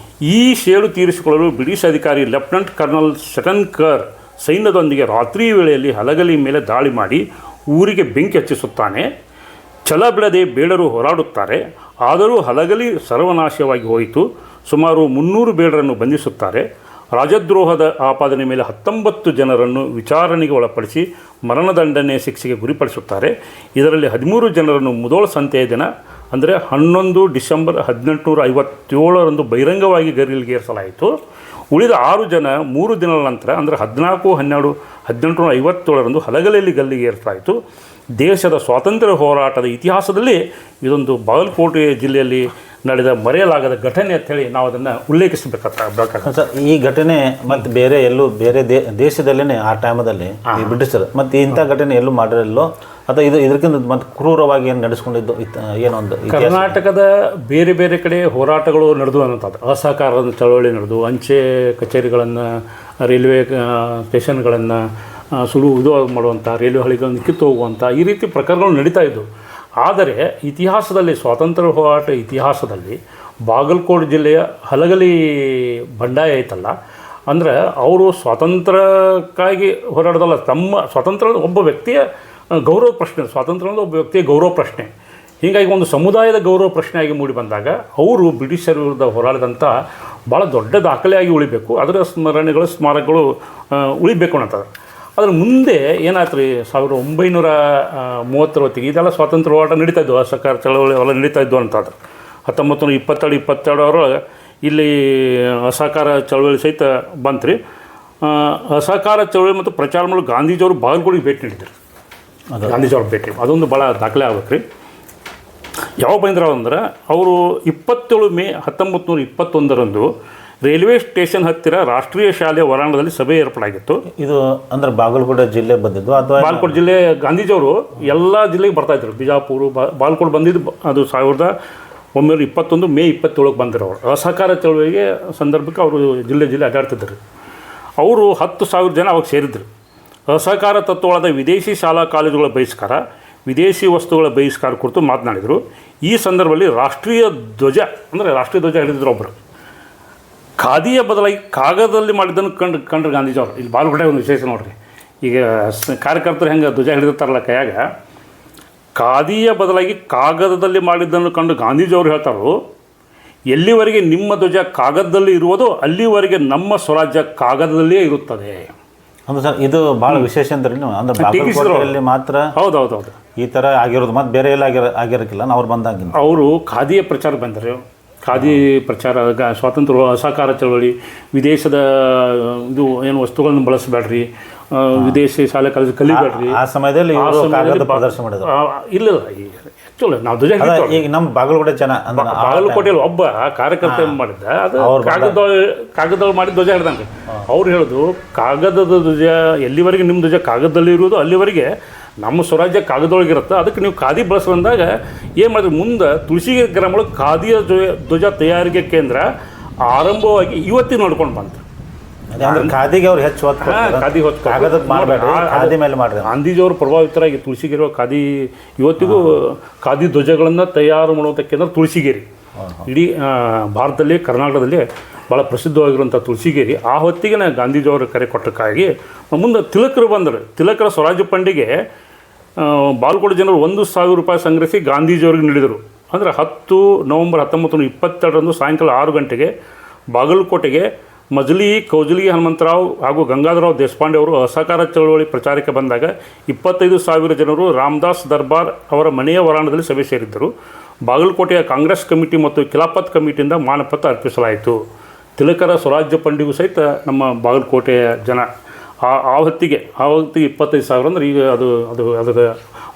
ಈ ಸೇಡು ತೀರಿಸಿಕೊಳ್ಳಲು ಬ್ರಿಟಿಷ್ ಅಧಿಕಾರಿ ಲೆಫ್ಟಿನೆಂಟ್ ಕರ್ನಲ್ ಸಟನ್ ಕರ್ ಸೈನ್ಯದೊಂದಿಗೆ ರಾತ್ರಿ ವೇಳೆಯಲ್ಲಿ ಹಲಗಲಿ ಮೇಲೆ ದಾಳಿ ಮಾಡಿ ಊರಿಗೆ ಬೆಂಕಿ ಹಚ್ಚಿಸುತ್ತಾನೆ. ಛಲ ಬಿಡದೆ ಬೇಡರು ಹೋರಾಡುತ್ತಾರೆ. ಆದರೂ ಹಲಗಲಿ ಸರ್ವನಾಶವಾಗಿ ಹೋಯಿತು. ಸುಮಾರು 300 ಬೇಡರನ್ನು ಬಂಧಿಸುತ್ತಾರೆ. ರಾಜದ್ರೋಹದ ಆಪಾದನೆ ಮೇಲೆ 19 ಜನರನ್ನು ವಿಚಾರಣೆಗೆ ಒಳಪಡಿಸಿ ಮರಣದಂಡನೆ ಶಿಕ್ಷೆಗೆ ಗುರಿಪಡಿಸುತ್ತಾರೆ. ಇದರಲ್ಲಿ 13 ಜನರನ್ನು ಮುದೋಳ ಸಂತೆಯ ದಿನ ಅಂದರೆ 11 ಡಿಸೆಂಬರ್ 1857 ಬಹಿರಂಗವಾಗಿ ಗಲ್ಲಿಗೇರಿಸಲಾಯಿತು. ಉಳಿದ 6 ಜನ 3 ದಿನಗಳ ನಂತರ ಅಂದರೆ 14-12-1857 ಹಲಗಲಿಯಲ್ಲಿ ಗಲ್ಲಿಗೇರಿಸಲಾಯಿತು. ದೇಶದ ಸ್ವಾತಂತ್ರ್ಯ ಹೋರಾಟದ ಇತಿಹಾಸದಲ್ಲಿ ಇದೊಂದು ಬಾಗಲಕೋಟೆ ಜಿಲ್ಲೆಯಲ್ಲಿ ನಡೆದ ಮರೆಯಲಾಗದ ಘಟನೆ ಅಂತೇಳಿ ನಾವು ಅದನ್ನು ಉಲ್ಲೇಖಿಸಬೇಕಾಗ್ತದೆ. ಸರ್, ಈ ಘಟನೆ ಮತ್ತು ಬೇರೆ ಎಲ್ಲೂ ಬೇರೆ ದೇಶದಲ್ಲೇ ಆ ಟೈಮದಲ್ಲಿ ಈ ಬ್ರಿಟಿಷರು ಮತ್ತು ಇಂಥ ಘಟನೆ ಎಲ್ಲೂ ಮಾಡಿರಲ್ಲೋ ಅಥವಾ ಇದಕ್ಕಿಂತ ಮತ್ತು ಕ್ರೂರವಾಗಿ ಏನು ನಡೆಸ್ಕೊಂಡಿದ್ದು ಏನೊಂದು ಕರ್ನಾಟಕದ ಬೇರೆ ಬೇರೆ ಕಡೆ ಹೋರಾಟಗಳು ನಡೆದು ಅನ್ನೋಂಥದ್ದು. ಅಸಹಕಾರದ ಚಳವಳಿ ನಡೆದು ಅಂಚೆ ಕಚೇರಿಗಳನ್ನು, ರೈಲ್ವೆ ಸ್ಟೇಷನ್ಗಳನ್ನು ಇದು ಮಾಡುವಂಥ, ರೈಲ್ವೆ ಹಳಿಗಳನ್ನು ಕಿತ್ತು ಹೋಗುವಂಥ ಈ ರೀತಿ ಪ್ರಕರಣಗಳು ನಡೀತಾ ಇದ್ದವು. ಆದರೆ ಇತಿಹಾಸದಲ್ಲಿ, ಸ್ವಾತಂತ್ರ್ಯ ಹೋರಾಟ ಇತಿಹಾಸದಲ್ಲಿ ಬಾಗಲಕೋಟೆ ಜಿಲ್ಲೆಯ ಹಲಗಲಿ ಬಂಡಾಯ ಐತಲ್ಲ, ಅಂದರೆ ಅವರು ಸ್ವಾತಂತ್ರ್ಯಕ್ಕಾಗಿ ಹೋರಾಡೋದಲ್ಲ, ತಮ್ಮ ಸ್ವಾತಂತ್ರ್ಯದ ಒಬ್ಬ ವ್ಯಕ್ತಿಯ ಗೌರವ ಪ್ರಶ್ನೆ, ಸ್ವಾತಂತ್ರ್ಯದ ಒಬ್ಬ ವ್ಯಕ್ತಿಯ ಗೌರವ ಪ್ರಶ್ನೆ. ಹೀಗಾಗಿ ಒಂದು ಸಮುದಾಯದ ಗೌರವ ಪ್ರಶ್ನೆಯಾಗಿ ಮೂಡಿ ಬಂದಾಗ ಅವರು ಬ್ರಿಟಿಷರ ವಿರುದ್ಧ ಹೋರಾಡಿದಂಥ ಭಾಳ ದೊಡ್ಡ ದಾಖಲೆಯಾಗಿ ಉಳಿಬೇಕು, ಅದರ ಸ್ಮರಣೆಗಳು, ಸ್ಮಾರಕಗಳು ಉಳಿಬೇಕು ಅನ್ನೋದು. ಅದ್ರ ಮುಂದೆ ಏನಾಯ್ತು ರೀ, 1930 ಹೊತ್ತಿಗೆ ಇದೆಲ್ಲ ಸ್ವಾತಂತ್ರ್ಯ ಹೋರಾಟ ನಡೀತಾ ಇದ್ದವು, ಅಸಹಕಾರ ಚಳವಳಿ ಎಲ್ಲ ನಡೀತಾ ಇದ್ದವು ಅಂತಂದ್ರೆ 1922 ಇಲ್ಲಿ ಅಸಹಕಾರ ಚಳವಳಿ ಸಹಿತ ಬಂತು ರೀ. ಅಸಹಕಾರ ಚಳವಳಿ ಮತ್ತು ಪ್ರಚಾರ ಮಾಡಲು ಗಾಂಧೀಜಿಯವರು ಬಾಗಲಕೋಟೆಗೆ ಭೇಟಿ ನೀಡಿದರು. ಗಾಂಧೀಜಿಯವ್ರ ಭೇಟಿ ಅದೊಂದು ಭಾಳ ದಾಖಲೆ ಆಗ್ಬೇಕು ರೀ. ಯಾವಾಗ ಬಂದಿರೋ ಅಂದ್ರೆ ಅವರು 27 ಮೇ 1921 ರೈಲ್ವೆ ಸ್ಟೇಷನ್ ಹತ್ತಿರ ರಾಷ್ಟ್ರೀಯ ಶಾಲೆಯ ಹೊರಾಂಗಣದಲ್ಲಿ ಸಭೆ ಏರ್ಪಡಾಗಿತ್ತು. ಇದು ಅಂದ್ರೆ ಬಾಗಲಕೋಟೆ ಜಿಲ್ಲೆ ಬಂದಿದ್ದು ಅಥವಾ ಬಾಗಲಕೋಟೆ ಜಿಲ್ಲೆ ಗಾಂಧೀಜಿಯವರು ಎಲ್ಲ ಜಿಲ್ಲೆಗೆ ಬರ್ತಾಯಿದ್ರು. ಬಿಜಾಪುರ, ಬಾಗಲಕೋಟೆ ಬಂದಿದ್ದು ಅದು 1921 ಮೇ 27 ಬಂದಿರೋ ಅವರು. ಅಸಹಕಾರ ಚಳವಳಿಗೆ ಸಂದರ್ಭಕ್ಕೆ ಅವರು ಜಿಲ್ಲೆ ಅಡ್ಡಾಡ್ತಿದ್ದರು. ಅವರು 10,000 ಜನ ಅವಾಗ ಸೇರಿದ್ರು. ಅಸಹಕಾರ ತತ್ವವಾದ ವಿದೇಶಿ ಶಾಲಾ ಕಾಲೇಜುಗಳ ಬಹಿಷ್ಕಾರ, ವಿದೇಶಿ ವಸ್ತುಗಳ ಬಹಿಷ್ಕಾರ ಕುರಿತು ಮಾತನಾಡಿದರು. ಈ ಸಂದರ್ಭದಲ್ಲಿ ರಾಷ್ಟ್ರೀಯ ಧ್ವಜ ಹಿಡಿದಿದ್ರು ಒಬ್ಬರು. ಖಾದಿಯ ಬದಲಾಗಿ ಕಾಗದದಲ್ಲಿ ಮಾಡಿದ್ದನ್ನು ಕಂಡ್ರು ಗಾಂಧೀಜಿಯವರು. ಇಲ್ಲಿ ಬಾಗಲಕೋಟೆ ಒಂದು ವಿಶೇಷ ನೋಡ್ರಿ, ಈಗ ಕಾರ್ಯಕರ್ತರು ಹೆಂಗೆ ಧ್ವಜ ಹಿಡಿದಿರ್ತಾರಲ್ಲ ಕೈಯಾಗ, ಖಾದಿಯ ಬದಲಾಗಿ ಕಾಗದದಲ್ಲಿ ಮಾಡಿದ್ದನ್ನು ಕಂಡು ಗಾಂಧೀಜಿಯವರು ಹೇಳ್ತಾರೋ, ಎಲ್ಲಿವರೆಗೆ ನಿಮ್ಮ ಧ್ವಜ ಕಾಗದದಲ್ಲಿ ಇರುವುದೋ ಅಲ್ಲಿವರೆಗೆ ನಮ್ಮ ಸ್ವರಾಜ್ಯ ಕಾಗದದಲ್ಲಿಯೇ ಇರುತ್ತದೆ. ಅಂದ್ರೆ ಸರ್, ಇದು ಭಾಳ ವಿಶೇಷ ಅಂದ್ರೆ ಅಂದ್ರೆ ಬಾಗಲಕೋಟೆಯಲ್ಲಿ ಮಾತ್ರ ಹೌದೌದು ಈ ಥರ ಆಗಿರೋದು, ಮತ್ತು ಬೇರೆ ಎಲ್ಲ ಆಗಿರೋಕ್ಕಿಲ್ಲ. ಅವ್ರು ಬಂದಾಗ ಅವರು ಖಾದಿಯ ಪ್ರಚಾರ ಬಂದರು. ಖಾದಿ ಪ್ರಚಾರ, ಸ್ವಾತಂತ್ರ್ಯ, ಅಸಹಕಾರ ಚಳವಳಿ, ವಿದೇಶದ ಇದು ಏನು ವಸ್ತುಗಳನ್ನು ಬಳಸಬೇಡ್ರಿ, ವಿದೇಶಿ ಶಾಲೆ ಕಾಲೇಜು ಕಲಿಬೇಡ್ರಿ. ಆ ಸಮಯದಲ್ಲಿ ಪ್ರದರ್ಶನ ಮಾಡಿದ್ರು. ಇಲ್ಲ, ಚಲೋ ನಾವು ಧ್ವಜ ಹಿಡಿತೇವೆ. ಈಗ ನಮ್ಮ ಬಾಗಲಕೋಟೆ ಜನ ಅಂದ್ರೆ ಬಾಗಲಕೋಟೆಯಲ್ಲಿ ಒಬ್ಬ ಕಾರ್ಯಕರ್ತ ಏನು ಮಾಡಿದ್ದ, ಅದು ಕಾಗದೊಳಗೆ ಮಾಡಿ ಧ್ವಜ ಹಿಡ್ದಂಗೆ. ಅವ್ರು ಹೇಳೋದು ಕಾಗದದ ಧ್ವಜ ಎಲ್ಲಿವರೆಗೆ ನಿಮ್ಮ ಧ್ವಜ ಕಾಗದದಲ್ಲಿ ಇರೋದು ಅಲ್ಲಿವರೆಗೆ ನಮ್ಮ ಸ್ವರಾಜ್ಯ ಕಾಗದೊಳಗಿರುತ್ತೆ. ಅದಕ್ಕೆ ನೀವು ಖಾದಿ ಬಳಸುವಂದಾಗ ಏನು ಮಾಡಿದ್ರು, ಮುಂದೆ ತುಳಸಿಗಿರಿ ಗ್ರಾಮೊಳಗೆ ಖಾದಿಯ ಧ್ವಜ ತಯಾರಿಕೆ ಕೇಂದ್ರ ಆರಂಭವಾಗಿ ಇವತ್ತಿಗೆ ನೋಡ್ಕೊಂಡು ಬಂತು. ಖಾದಿಗೆ ಅವ್ರು ಹೆಚ್ಚು ಖಾದಿ ಹೊತ್ತು ಖಾದಿ ಮೇಲೆ ಮಾಡಿದ್ರು. ಗಾಂಧೀಜಿಯವರು ಪ್ರಭಾವಿತರಾಗಿ ತುಳಸಿಗಿರಿ ಖಾದಿ ಇವತ್ತಿಗೂ ಖಾದಿ ಧ್ವಜಗಳನ್ನು ತಯಾರು ಮಾಡುವಂಥ ಕೇಂದ್ರ ತುಳಸಿಗೇರಿ. ಇಡೀ ಭಾರತದಲ್ಲಿ ಕರ್ನಾಟಕದಲ್ಲಿ ಭಾಳ ಪ್ರಸಿದ್ಧವಾಗಿರುವಂಥ ತುಳಸಿಗೇರಿ. ಆ ಹೊತ್ತಿಗೆ ಗಾಂಧೀಜಿಯವರು ಕರೆ ಕೊಟ್ಟಕ್ಕಾಗಿ ಮುಂದೆ ತಿಲಕರು ಬಂದರು. ತಿಲಕರ ಸ್ವರಾಜ್ಯ ಫಂಡಿಗೆ ಬಾಗಲಕೋಟೆ ಜನರು 1,000 ರೂಪಾಯಿ ಸಂಗ್ರಹಿಸಿ ಗಾಂಧೀಜಿಯವ್ರಿಗೆ ನೀಡಿದರು. ಅಂದರೆ 10 ನವಂಬರ್ 1922 ಸಾಯಂಕಾಲ 6 ಗಂಟೆಗೆ ಬಾಗಲಕೋಟೆಗೆ ಮಜಲಿ ಕೌಜಲಿ ಹನುಮಂತರಾವ್ ಹಾಗೂ ಗಂಗಾಧರರಾವ್ ದೇಶಪಾಂಡೆ ಅವರು ಅಸಹಕಾರ ಚಳವಳಿ ಪ್ರಚಾರಕ್ಕೆ ಬಂದಾಗ 25,000 ಜನರು ರಾಮದಾಸ್ ದರ್ಬಾರ್ ಅವರ ಮನೆಯ ವರಾಂಡದಲ್ಲಿ ಸಭೆ ಸೇರಿದ್ದರು. ಬಾಗಲಕೋಟೆಯ ಕಾಂಗ್ರೆಸ್ ಕಮಿಟಿ ಮತ್ತು ಖಿಲಾಫತ್ ಕಮಿಟಿಯಿಂದ ಮಾನಪತ್ರ ಅರ್ಪಿಸಲಾಯಿತು. ತಿಲಕರ ಸ್ವರಾಜ್ಯ ಫಂಡಿಗೂ ಸಹಿತ ನಮ್ಮ ಬಾಗಲಕೋಟೆಯ ಜನ ಆ ಹೊತ್ತಿಗೆ 25,000 ಅಂದರೆ ಈಗ ಅದರ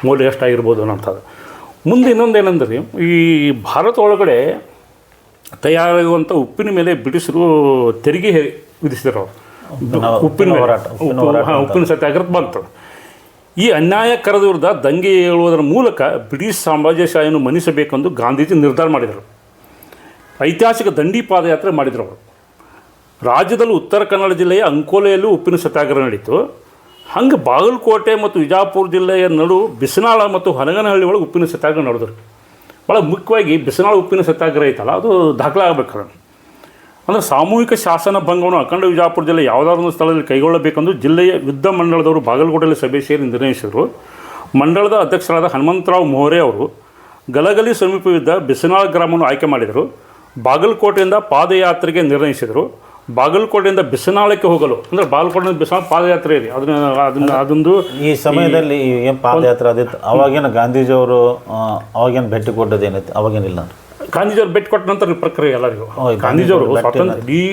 ಮೌಲ್ಯ ಎಷ್ಟಾಗಿರ್ಬೋದು ಅನ್ನೋಂಥದ್ದು. ಮುಂದೆ ಇನ್ನೊಂದೇನೆಂದರೆ, ಈ ಭಾರತ ಒಳಗಡೆ ತಯಾರಾಗುವಂಥ ಉಪ್ಪಿನ ಮೇಲೆ ಬ್ರಿಟಿಷರು ತೆರಿಗೆ ವಿಧಿಸಿದರು. ಉಪ್ಪಿನ ಸತ್ಯಾಗ್ರಹ ಬಂತು. ಈ ಅನ್ಯಾಯಕರದ ವಿರುದ್ಧ ದಂಗೆ ಏಳುವುದರ ಮೂಲಕ ಬ್ರಿಟಿಷ್ ಸಾಮ್ರಾಜ್ಯಶಾಹಿಯನ್ನು ಮಣಿಸಬೇಕೆಂದು ಗಾಂಧೀಜಿ ನಿರ್ಧಾರ ಮಾಡಿದರು. ಐತಿಹಾಸಿಕ ದಂಡಿ ಪಾದಯಾತ್ರೆ ಮಾಡಿದರು ಅವರು. ರಾಜ್ಯದಲ್ಲಿ ಉತ್ತರ ಕನ್ನಡ ಜಿಲ್ಲೆಯ ಅಂಕೋಲೆಯಲ್ಲೂ ಉಪ್ಪಿನ ಸತ್ಯಾಗ್ರಹ ನಡೀತು. ಹಂಗೆ ಬಾಗಲಕೋಟೆ ಮತ್ತು ವಿಜಾಪುರ ಜಿಲ್ಲೆಯ ನಡು ಬಿಸನಾಳ ಮತ್ತು ಹನಗನಹಳ್ಳಿ ಒಳಗೆ ಉಪ್ಪಿನ ಸತ್ಯಾಗ್ರಹ ನಡೆದರು. ಭಾಳ ಮುಖ್ಯವಾಗಿ ಬಿಸನಾಳ ಉಪ್ಪಿನ ಸತ್ಯಾಗ್ರಹ ಐತಲ್ಲ, ಅದು ದಾಖಲೆ ಆಗಬೇಕು. ಅಂದರೆ ಸಾಮೂಹಿಕ ಶಾಸನ ಭಂಗವನ್ನು ಅಖಂಡ ವಿಜಾಪುರ ಜಿಲ್ಲೆ ಯಾವುದಾದ್ರೂ ಒಂದು ಸ್ಥಳದಲ್ಲಿ ಕೈಗೊಳ್ಳಬೇಕೆಂದು ಜಿಲ್ಲೆಯ ಯುದ್ಧ ಮಂಡಳದವರು ಬಾಗಲಕೋಟೆಯಲ್ಲಿ ಸಭೆ ಸೇರಿ ನಿರ್ಣಯಿಸಿದರು. ಮಂಡಳದ ಅಧ್ಯಕ್ಷರಾದ ಹನುಮಂತರಾವ್ ಮೋರೆ ಅವರು ಗಲಗಲಿ ಸಮೀಪವಿದ್ದ ಬಿಸನಾಳ ಗ್ರಾಮವನ್ನು ಆಯ್ಕೆ ಮಾಡಿದರು. ಬಾಗಲಕೋಟೆಯಿಂದ ಪಾದಯಾತ್ರೆಗೆ ನಿರ್ಣಯಿಸಿದರು. ಬಾಗಲಕೋಟೆಯಿಂದ ಬಿಸನಾಳಕ್ಕೆ ಹೋಗಲು, ಅಂದರೆ ಬಾಗಲಕೋಟೆಯಿಂದ ಬಿಸನಾಳ ಪಾದಯಾತ್ರೆ ಇದೆ, ಅದೊಂದು ಈ ಸಮಯದಲ್ಲಿ ಏನು ಪಾದಯಾತ್ರೆ ಆದಿತ್ತು. ಅವಾಗೇನು ಗಾಂಧೀಜಿಯವರು ಅವಾಗೇನು ಭೇಟಿ ಕೊಟ್ಟದೇನಿತ್ತು? ಅವಾಗೇನಿಲ್ಲ. ಗಾಂಧೀಜಿಯವರು ಭೇಟಿ ಕೊಟ್ಟ ನಂತರ ಪ್ರಕ್ರಿಯೆ ಎಲ್ಲರಿಗೂ ಗಾಂಧೀಜಿಯವರು ಸ್ವಾತಂತ್ರ್ಯ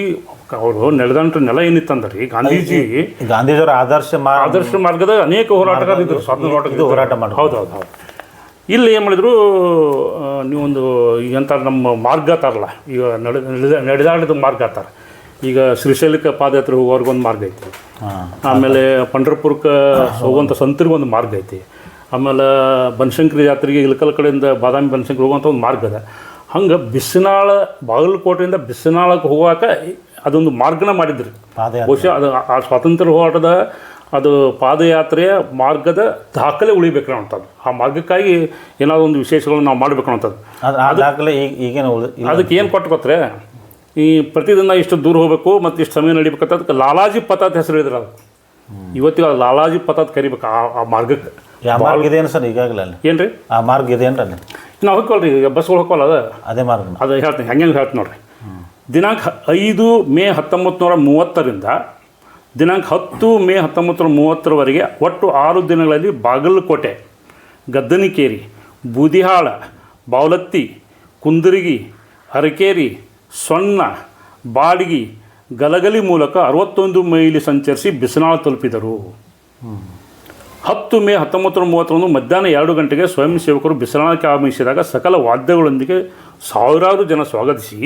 ಅವರು ನಡೆದಂಥ ನೆಲ ಏನಿತ್ತಂದ್ರೆ ಗಾಂಧೀಜಿಯವರ ಆದರ್ಶ ಮಾರ್ಗದ ಅನೇಕ ಹೋರಾಟಗಾರರಿದ್ದರು. ಸ್ವಾತಂತ್ರ್ಯ ಹೋರಾಟ ಮಾಡಿ ಹೌದು. ಇಲ್ಲಿ ಏನು ಮಾಡಿದರು, ನೀವೊಂದು ಎಂತಾರೆ ನಮ್ಮ ಮಾರ್ಗ ಅಂತಾರಲ್ಲ, ಈಗ ನಡೆದಾಡಿದ ಮಾರ್ಗ ಅಂತಾರೆ. ಈಗ ಶ್ರೀಶೈಲಕ್ಕೆ ಪಾದಯಾತ್ರೆ ಹೋಗೋರ್ಗೊಂದು ಮಾರ್ಗ ಐತಿ, ಆಮೇಲೆ ಪಂಢರಪುರಕ್ಕೆ ಹೋಗುವಂಥ ಸಂತರಿಗೊಂದು ಮಾರ್ಗ ಐತಿ, ಆಮೇಲೆ ಬನಶಂಕರಿ ಜಾತ್ರೆಗೆ ಇಳಕಲ್ ಕಡೆಯಿಂದ ಬಾದಾಮಿ ಬನಶಂಕರಿ ಹೋಗುವಂಥ ಒಂದು ಮಾರ್ಗ ಇದೆ. ಹಂಗೆ ಬಿಸನಾಳ ಬಾಗಲಕೋಟೆಯಿಂದ ಬಿಸನಾಳಕ್ಕೆ ಹೋಗಾಕ ಅದೊಂದು ಮಾರ್ಗನ ಮಾಡಿದ್ರಿ. ಬಹುಶಃ ಅದು ಆ ಸ್ವಾತಂತ್ರ್ಯ ಹೋರಾಟದ ಅದು ಪಾದಯಾತ್ರೆಯ ಮಾರ್ಗದ ದಾಖಲೆ ಉಳಿಬೇಕು ಅನ್ನೋಂಥದ್ದು. ಆ ಮಾರ್ಗಕ್ಕಾಗಿ ಏನಾದರೂ ಒಂದು ವಿಶೇಷಗಳನ್ನು ನಾವು ಮಾಡಬೇಕು ಅನ್ನೋಂಥದ್ದು. ಅದಕ್ಕೆ ಏನು ಕೊಟ್ಟು ಗೊತ್ತರೆ, ಈ ಪ್ರತಿದಿನ ಇಷ್ಟು ದೂರ ಹೋಗಬೇಕು ಮತ್ತು ಇಷ್ಟು ಸಮಯ ನಡಿಬೇಕಂತ ಅದಕ್ಕೆ ಲಾಲಾಜಿ ಪಥ ಅಂತ ಹೆಸರು ಹೇಳಿದ್ರು. ಅದು ಇವತ್ತಿಗೆ ಅದು ಲಾಲಾಜಿ ಪಥ ಅಂತ ಕರಿಬೇಕು ಆ ಮಾರ್ಗಕ್ಕೆ. ಮಾರ್ಗ ಇದೆ ಸರ್ ಈಗಾಗಲೇ ಏನು ರೀ? ಆ ಮಾರ್ಗ ಇದೆ ಏನ್ರಿ? ನಾವು ಹೋಗ್ಕೊಳ್ರಿ, ಈಗ ಬಸ್ಗಳು ಹೋಗ್ಕೊಲ್ಲ, ಅದೇ ಮಾರ್ಗ. ಅದು ಹೇಳ್ತೀನಿ, ಹೆಂಗೆ ಹೇಳ್ತೀನಿ ನೋಡಿರಿ. ದಿನಾಂಕ 5 ಮೇ 1930ರಿಂದ ದಿನಾಂಕ 10 ಮೇ 1930ರವರೆಗೆ ಒಟ್ಟು 6 ದಿನಗಳಲ್ಲಿ ಬಾಗಲಕೋಟೆ, ಗದ್ದನಿಕೇರಿ, ಬೂದಿಹಾಳ, ಬಾವಲತ್ತಿ, ಕುಂದರ್ಗಿ, ಅರಕೇರಿ, ಸೊನ್ನ, ಬಾಡ್ಗಿ, ಗಲಗಲಿ ಮೂಲಕ 61 ಮೈಲಿ ಸಂಚರಿಸಿ ಬಿಸನಾಳ ತಲುಪಿದರು. 10 ಮೇ 1931 ಮಧ್ಯಾಹ್ನ 2 ಗಂಟೆಗೆ ಸ್ವಯಂ ಸೇವಕರು ಬಿಸನಾಳಕ್ಕೆ ಆಗಮಿಸಿದಾಗ ಸಕಲ ವಾದ್ಯಗಳೊಂದಿಗೆ ಸಾವಿರಾರು ಜನ ಸ್ವಾಗತಿಸಿ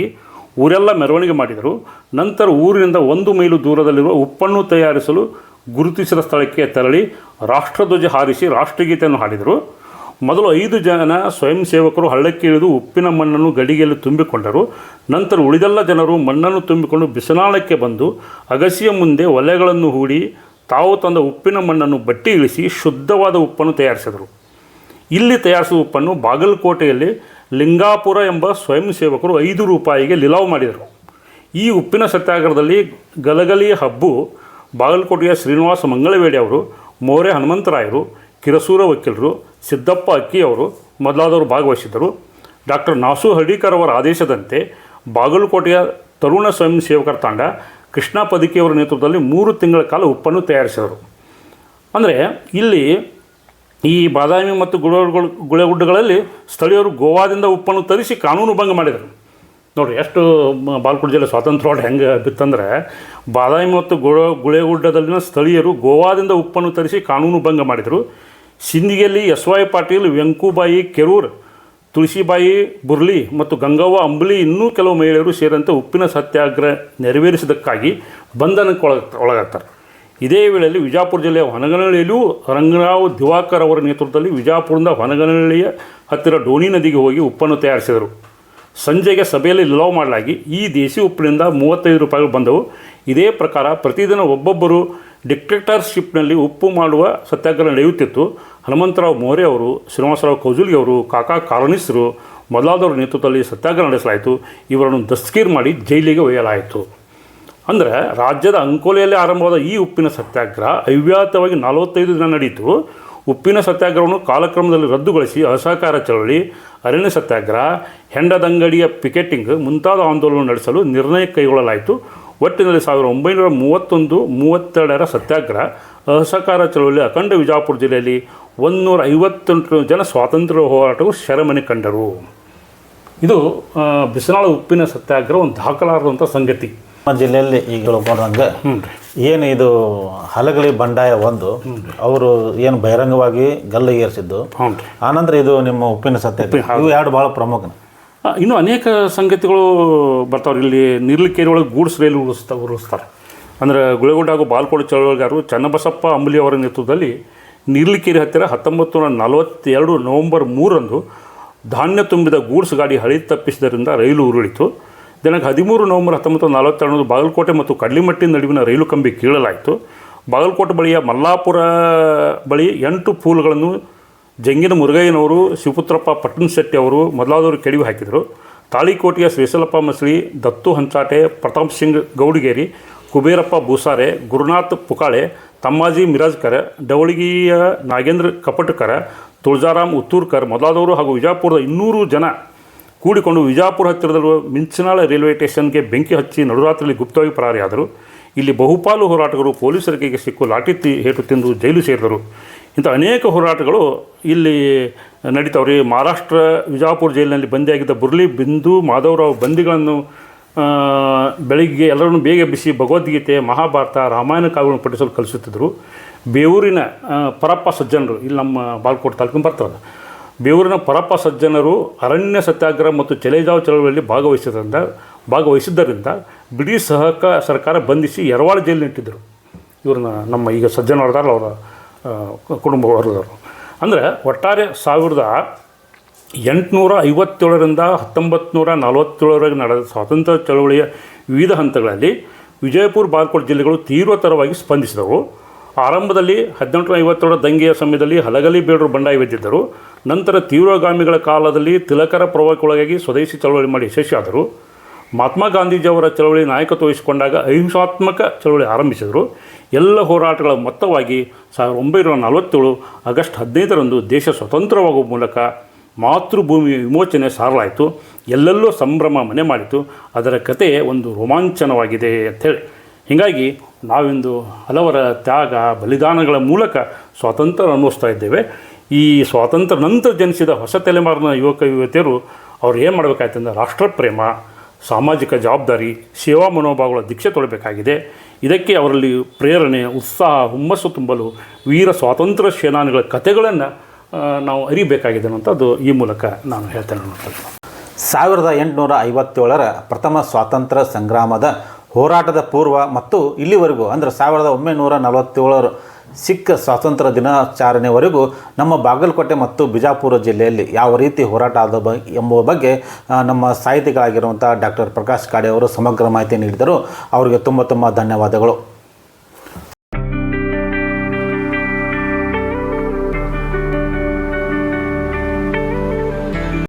ಊರೆಲ್ಲ ಮೆರವಣಿಗೆ ಮಾಡಿದರು. ನಂತರ ಊರಿನಿಂದ 1 ಮೈಲು ದೂರದಲ್ಲಿರುವ ಉಪ್ಪನ್ನು ತಯಾರಿಸಲು ಗುರುತಿಸಿದ ಸ್ಥಳಕ್ಕೆ ತೆರಳಿ ರಾಷ್ಟ್ರಧ್ವಜ ಹಾರಿಸಿ ರಾಷ್ಟ್ರಗೀತೆಯನ್ನು ಹಾಡಿದರು. ಮೊದಲು 5 ಜನ ಸ್ವಯಂ ಸೇವಕರು ಹಳ್ಳಕ್ಕೆ ಇಳಿದು ಉಪ್ಪಿನ ಮಣ್ಣನ್ನು ಗಡಿಗೆಯಲ್ಲಿ ತುಂಬಿಕೊಂಡರು. ನಂತರ ಉಳಿದೆಲ್ಲ ಜನರು ಮಣ್ಣನ್ನು ತುಂಬಿಕೊಂಡು ಬಿಸನಾಳಕ್ಕೆ ಬಂದು ಅಗಸಿಯ ಮುಂದೆ ಒಲೆಗಳನ್ನು ಹೂಡಿ ತಾವು ತಂದ ಉಪ್ಪಿನ ಮಣ್ಣನ್ನು ಬಟ್ಟಿ ಇಳಿಸಿ ಶುದ್ಧವಾದ ಉಪ್ಪನ್ನು ತಯಾರಿಸಿದರು. ಇಲ್ಲಿ ತಯಾರಿಸುವ ಉಪ್ಪನ್ನು ಬಾಗಲಕೋಟೆಯಲ್ಲಿ ಲಿಂಗಾಪುರ ಎಂಬ ಸ್ವಯಂ ಸೇವಕರು 5 ರೂಪಾಯಿಗೆ ಲಿಲಾವ್ ಮಾಡಿದರು. ಈ ಉಪ್ಪಿನ ಸತ್ಯಾಗ್ರಹದಲ್ಲಿ ಗಲಗಲಿ ಹಬ್ಬು, ಬಾಗಲಕೋಟೆಯ ಶ್ರೀನಿವಾಸ ಮಂಗಳವೇಡಿ ಅವರು, ಮೋರೆ ಹನುಮಂತರಾಯರು, ಕಿರಸೂರ ವಕೀಲರು, ಸಿದ್ದಪ್ಪ ಅಕ್ಕಿಯವರು ಮೊದಲಾದವರು ಭಾಗವಹಿಸಿದ್ದರು. ಡಾಕ್ಟರ್ ನಾಸು ಹರ್ಡೀಕರ್ ಅವರ ಆದೇಶದಂತೆ ಬಾಗಲಕೋಟೆಯ ತರುಣ ಸ್ವಯಂ ಸೇವಕರ ತಂಡ ಕೃಷ್ಣ ಪದಕಿಯವರ ನೇತೃತ್ವದಲ್ಲಿ 3 ತಿಂಗಳ ಕಾಲ ಉಪ್ಪನ್ನು ತಯಾರಿಸಿದರು. ಅಂದರೆ ಇಲ್ಲಿ ಈ ಬಾದಾಮಿ ಮತ್ತು ಗುಳೆಗುಡ್ಡಗಳಲ್ಲಿ ಸ್ಥಳೀಯರು ಗೋವಾದಿಂದ ಉಪ್ಪನ್ನು ತರಿಸಿ ಕಾನೂನು ಭಂಗ ಮಾಡಿದರು. ನೋಡಿರಿ ಎಷ್ಟು ಬಾಗಲಕೋಟೆ ಜಿಲ್ಲೆ ಸ್ವಾತಂತ್ರ್ಯ ಹೋರಾಟ ಹೆಂಗೆ ಬಿತ್ತಂದರೆ, ಬಾದಾಮಿ ಮತ್ತು ಗುಳೆಗುಡ್ಡದಲ್ಲಿನ ಸ್ಥಳೀಯರು ಗೋವಾದಿಂದ ಉಪ್ಪನ್ನು ತರಿಸಿ ಕಾನೂನು ಭಂಗ ಮಾಡಿದರು. ಸಿಂದಗಿಯಲ್ಲಿ ಎಸ್ ವೈ ಪಾಟೀಲ್, ವೆಂಕುಬಾಯಿ ಕೆರೂರ್, ತುಳಸಿಬಾಯಿ ಬುರ್ಲಿ ಮತ್ತು ಗಂಗವ್ವ ಅಂಬಲಿ ಇನ್ನೂ ಕೆಲವು ಮಹಿಳೆಯರು ಸೇರಿದಂತೆ ಉಪ್ಪಿನ ಸತ್ಯಾಗ್ರಹ ನೆರವೇರಿಸಿದ್ದಕ್ಕಾಗಿ ಬಂಧನಕ್ಕೆ ಒಳಗಾಗ್ತಾರೆ. ಇದೇ ವೇಳೆಯಲ್ಲಿ ವಿಜಾಪುರ ಜಿಲ್ಲೆಯ ಹೊನಗನಹಳ್ಳಿಯಲ್ಲೂ ರಂಗರಾವ್ ದಿವಾಕರ್ ಅವರ ನೇತೃತ್ವದಲ್ಲಿ ವಿಜಾಪುರದಿಂದ ಹೊನಗನಹಳ್ಳಿಯ ಹತ್ತಿರ ಡೋಣಿ ನದಿಗೆ ಹೋಗಿ ಉಪ್ಪನ್ನು ತಯಾರಿಸಿದರು. ಸಂಜೆಗೆ ಸಭೆಯಲ್ಲಿ ನಿಲುವು ಮಾಡಲಾಗಿ ಈ ದೇಸಿ ಉಪ್ಪಿನಿಂದ 35 ರೂಪಾಯಿಗಳು ಬಂದವು. ಇದೇ ಪ್ರಕಾರ ಪ್ರತಿದಿನ ಒಬ್ಬೊಬ್ಬರು ಡಿಕ್ಟೇಟರ್ಶಿಪ್ನಲ್ಲಿ ಉಪ್ಪು ಮಾಡುವ ಸತ್ಯಾಗ್ರಹ ನಡೆಯುತ್ತಿತ್ತು. ಹನುಮಂತರಾವ್ ಮೋರೆ ಅವರು, ಶ್ರೀನಿವಾಸರಾವ್ ಕೌಜುಲ್ಗಿ ಅವರು, ಕಾಕಾ ಕಾರಣಿಸರು ಮೊದಲಾದವರ ನೇತೃತ್ವದಲ್ಲಿ ಸತ್ಯಾಗ್ರಹ ನಡೆಸಲಾಯಿತು. ಇವರನ್ನು ದಸ್ತಗೀರು ಮಾಡಿ ಜೈಲಿಗೆ ಒಯ್ಯಲಾಯಿತು. ಅಂದರೆ ರಾಜ್ಯದ ಅಂಕೋಲೆಯಲ್ಲಿ ಆರಂಭವಾದ ಈ ಉಪ್ಪಿನ ಸತ್ಯಾಗ್ರಹ ಅವ್ಯಾಹತವಾಗಿ 45 ದಿನ ನಡೆಯಿತು. ಉಪ್ಪಿನ ಸತ್ಯಾಗ್ರಹವನ್ನು ಕಾಲಕ್ರಮದಲ್ಲಿ ರದ್ದುಗೊಳಿಸಿ ಅಸಹಕಾರ ಚಳವಳಿ, ಅರಣ್ಯ ಸತ್ಯಾಗ್ರಹ, ಹೆಂಡದಂಗಡಿಯ ಪಿಕೆಟಿಂಗ್ ಮುಂತಾದ ಆಂದೋಲನ ನಡೆಸಲು ನಿರ್ಣಯ ಕೈಗೊಳ್ಳಲಾಯಿತು. ಒಟ್ಟಿನಲ್ಲಿ 1931-32ರ ಸತ್ಯಾಗ್ರಹ ಅಸಹಕಾರ ಚಳವಳಿ ಅಖಂಡ ವಿಜಾಪುರ ಜಿಲ್ಲೆಯಲ್ಲಿ 158 ಜನ ಸ್ವಾತಂತ್ರ್ಯ ಹೋರಾಟವು ಶರಮನೆ ಕಂಡರು. ಇದು ಬಿಸಿನಾಳ ಉಪ್ಪಿನ ಸತ್ಯಾಗ್ರಹ ಒಂದು ದಾಖಲಾರದಂಥ ಸಂಗತಿ. ನಮ್ಮ ಜಿಲ್ಲೆಯಲ್ಲಿ ಈಗ ತಿಳ್ಕೊಂಡಂಗೆ ಏನು ಇದು ಹಲಗಲಿ ಬಂಡಾಯ ಒಂದು ಅವರು ಏನು ಬಹಿರಂಗವಾಗಿ ಗಲ್ಲಿಗೆ ಏರಿಸಿದ್ದು, ಆನಂತರ ಇದು ನಿಮ್ಮ ಉಪ್ಪಿನ ಸತ್ಯಾಗ್ರಹ, ಇವು ಎರಡು ಭಾಳ ಪ್ರಮುಖ. ಇನ್ನೂ ಅನೇಕ ಸಂಗತಿಗಳು ಬರ್ತಾವ್ರಿ. ಇಲ್ಲಿ ನಿರ್ಲಿಕೇರಿ ಒಳಗೆ ಗೂಡ್ಸ್ ರೈಲು ಉರುಳಿಸ್ತಾರೆ. ಅಂದರೆ ಗುಳೇಗುಡ್ಡ ಹಾಗೂ ಬಾಲ್ಕೋಟೆ ಚಳವಳಿಗಾರರು ಚನ್ನಬಸಪ್ಪ ಅಂಬಲಿ ಅವರ ನೇತೃತ್ವದಲ್ಲಿ ನಿರ್ಲಿಕೇರಿ ಹತ್ತಿರ 1942 ನವೆಂಬರ್ 3ರಂದು ಧಾನ್ಯ ತುಂಬಿದ ಗೂಡ್ಸ್ ಗಾಡಿ ಹಳಿ ತಪ್ಪಿಸಿದ್ದರಿಂದ ರೈಲು ಉರುಳಿತು. ದಿನಾಂಕ 13 ನವೆಂಬರ್ 1942 ಬಾಗಲಕೋಟೆ ಮತ್ತು ಕಡ್ಲಿಮಟ್ಟಿ ನಡುವಿನ ರೈಲು ಕಂಬಿ ಕೀಳಲಾಯಿತು. ಬಾಗಲಕೋಟೆ ಬಳಿಯ ಮಲ್ಲಾಪುರ ಬಳಿ 8 ಪೂಲ್ಗಳನ್ನು ಜಂಗಿನ ಮುರುಗಯ್ಯನವರು, ಶಿವಪುತ್ರಪ್ಪ ಪಟ್ಟಣಶೆಟ್ಟಿ ಅವರು ಮೊದಲಾದವರು ಕೆಡವಿ ಹಾಕಿದರು. ತಾಳಿಕೋಟೆಯ ಶ್ರೀಸಲಪ್ಪ ಮಸಳಿ, ದತ್ತು ಹಂಚಾಟೆ, ಪ್ರತಾಪ್ ಸಿಂಗ್ ಗೌಡಿಗೇರಿ, ಕುಬೇರಪ್ಪ ಬೂಸಾರೆ, ಗುರುನಾಥ್ ಪುಕಾಳೆ, ತಮ್ಮಾಜಿ ಮಿರಾಜ್ಕರ್, ಡವಳಗಿಯ ನಾಗೇಂದ್ರ ಕಪಟಕರ, ತುಳಜಾರಾಮ್ ಉತ್ತೂರ್ಕರ್ ಮೊದಲಾದವರು ಹಾಗೂ ವಿಜಾಪುರದ 200 ಜನ ಕೂಡಿಕೊಂಡು ವಿಜಾಪುರ ಹತ್ತಿರದಲ್ಲಿರುವ ಮಿಂಚನಾಳ ರೈಲ್ವೆ ಸ್ಟೇಷನ್ಗೆ ಬೆಂಕಿ ಹಚ್ಚಿ ನಡುರಾತ್ರಿಯಲ್ಲಿ ಗುಪ್ತವಾಗಿ ಪರಾರಿಯಾದರು. ಇಲ್ಲಿ ಬಹುಪಾಲು ಹೋರಾಟಗಾರರು ಪೊಲೀಸರ ಕೈಗೆ ಸಿಕ್ಕು ಲಾಠಿ ಹೇಟು ತಿಂದು ಜೈಲು ಸೇರಿದರು. ಇಂಥ ಅನೇಕ ಹೋರಾಟಗಳು ಇಲ್ಲಿ ನಡೀತಾವ್ರಿ. ಮಹಾರಾಷ್ಟ್ರ ವಿಜಾಪುರ ಜೈಲಿನಲ್ಲಿ ಬಂದಿಯಾಗಿದ್ದ ಬುರ್ಲಿ ಬಿಂದು ಮಾಧವರಾವ್ ಬಂದಿಗಳನ್ನು ಬೆಳಿಗ್ಗೆ ಎಲ್ಲರನ್ನು ಬೇಗ ಎಬ್ಬಿಸಿ ಭಗವದ್ಗೀತೆ, ಮಹಾಭಾರತ, ರಾಮಾಯಣ ಕಾವ್ಯಗಳನ್ನು ಪಠಿಸಲು ಕಲಿಸುತ್ತಿದ್ದರು. ಬೇವೂರಿನ ಪರಪ್ಪ ಸಜ್ಜನರು, ಇಲ್ಲಿ ನಮ್ಮ ಬಾಲ್ಕೋಟೆ ತಾಲೂಕಿನ ಬರ್ತಾರೆ, ಬೇವೂರಿನ ಪರಪ್ಪ ಸಜ್ಜನರು ಅರಣ್ಯ ಸತ್ಯಾಗ್ರಹ ಮತ್ತು ಚಲೇಜಾವ್ ಚಳವಳಿಯಲ್ಲಿ ಭಾಗವಹಿಸಿದ್ದರಿಂದ ಬ್ರಿಟಿಷ್ ಸರ್ಕಾರ ಬಂಧಿಸಿ ಯರವಾಡ ಜೈಲಿನ ಇಟ್ಟಿದ್ದರು. ಇವ್ರನ್ನ ನಮ್ಮ ಈಗ ಸಜ್ಜನ ಹೊಡೆದಾರಲ್ಲ ಅವರ ಕುಟುಂಬ ವರ್ಗದವರು. ಅಂದರೆ ಒಟ್ಟಾರೆ 1857ರಿಂದ 1947ರವರೆಗೆ ನಡೆದ ಸ್ವಾತಂತ್ರ್ಯ ಚಳವಳಿಯ ವಿವಿಧ ಹಂತಗಳಲ್ಲಿ ವಿಜಯಪುರ, ಬಾಗಲಕೋಟೆ ಜಿಲ್ಲೆಗಳು ತೀವ್ರತರವಾಗಿ ಸ್ಪಂದಿಸಿದವು. ಆರಂಭದಲ್ಲಿ 1852ರ ದಂಗೆಯ ಸಮಯದಲ್ಲಿ ಹಲಗಲಿ ಬೇಡರು ಬಂಡಾಯವೆದ್ದಿದ್ದರು. ನಂತರ ತೀವ್ರಗಾಮಿಗಳ ಕಾಲದಲ್ಲಿ ತಿಲಕರ ಪ್ರಭಾವಕ್ಕೊಳಗಾಗಿ ಸ್ವದೇಶಿ ಚಳವಳಿ ಮಾಡಿ ಯಶಸ್ವಿಯಾದರು. ಮಹಾತ್ಮ ಗಾಂಧೀಜಿಯವರ ಚಳವಳಿ ನಾಯಕತ್ವ ವಹಿಸಿಕೊಂಡಾಗ ಅಹಿಂಸಾತ್ಮಕ ಚಳವಳಿ ಆರಂಭಿಸಿದರು. ಎಲ್ಲ ಹೋರಾಟಗಳ ಮೊತ್ತವಾಗಿ 1947 ಆಗಸ್ಟ್ 15ರಂದು ದೇಶ ಸ್ವತಂತ್ರವಾಗುವ ಮೂಲಕ ಮಾತೃಭೂಮಿ ವಿಮೋಚನೆ ಸಾರಲಾಯಿತು. ಎಲ್ಲೆಲ್ಲೂ ಸಂಭ್ರಮ ಮನೆ ಮಾಡಿತು. ಅದರ ಕತೆ ಒಂದು ರೋಮಾಂಚನವಾಗಿದೆ ಅಂಥೇಳಿ. ಹೀಗಾಗಿ ನಾವಿಂದು ಹಲವರ ತ್ಯಾಗ ಬಲಿದಾನಗಳ ಮೂಲಕ ಸ್ವಾತಂತ್ರ್ಯ ಅನುಭವಿಸ್ತಾ ಇದ್ದೇವೆ. ಈ ಸ್ವಾತಂತ್ರ್ಯ ನಂತರ ಜನಿಸಿದ ಹೊಸ ತಲೆಮಾರಿನ ಯುವಕ ಯುವತಿಯರು ಅವ್ರು ಏನು ಮಾಡಬೇಕಾಯ್ತಂದ್ರೆ ರಾಷ್ಟ್ರಪ್ರೇಮ, ಸಾಮಾಜಿಕ ಜವಾಬ್ದಾರಿ, ಸೇವಾ ಮನೋಭಾವಗಳ ದೀಕ್ಷೆ ತೊಡಬೇಕಾಗಿದೆ. ಇದಕ್ಕೆ ಅವರಲ್ಲಿ ಪ್ರೇರಣೆ, ಉತ್ಸಾಹ, ಹುಮ್ಮಸ್ಸು ತುಂಬಲು ವೀರ ಸ್ವಾತಂತ್ರ್ಯ ಸೇನಾನಿಗಳ ಕಥೆಗಳನ್ನು ನಾವು ಅರಿಬೇಕಾಗಿದೆ ಅನ್ನೋಂಥದ್ದು ಈ ಮೂಲಕ ನಾನು ಹೇಳ್ತೇನೆ ಅನ್ನೋಂಥದ್ದು. 1857ರ ಪ್ರಥಮ ಸ್ವಾತಂತ್ರ್ಯ ಸಂಗ್ರಾಮದ ಹೋರಾಟದ ಪೂರ್ವ ಮತ್ತು ಇಲ್ಲಿವರೆಗೂ ಅಂದರೆ 1947 ಸಿಖ್ ಸ್ವಾತಂತ್ರ್ಯ ದಿನಾಚರಣೆವರೆಗೂ ನಮ್ಮ ಬಾಗಲಕೋಟೆ ಮತ್ತು ಬಿಜಾಪುರ ಜಿಲ್ಲೆಯಲ್ಲಿ ಯಾವ ರೀತಿ ಹೋರಾಟ ಆದ ಎಂಬುವ ಬಗ್ಗೆ ನಮ್ಮ ಸಾಹಿತಿಗಳಾಗಿರುವಂಥ ಡಾಕ್ಟರ್ ಪ್ರಕಾಶ್ ಕಾಡೆ ಅವರು ಸಮಗ್ರ ಮಾಹಿತಿ ನೀಡಿದರು. ಅವರಿಗೆ ತುಂಬ ಧನ್ಯವಾದಗಳು.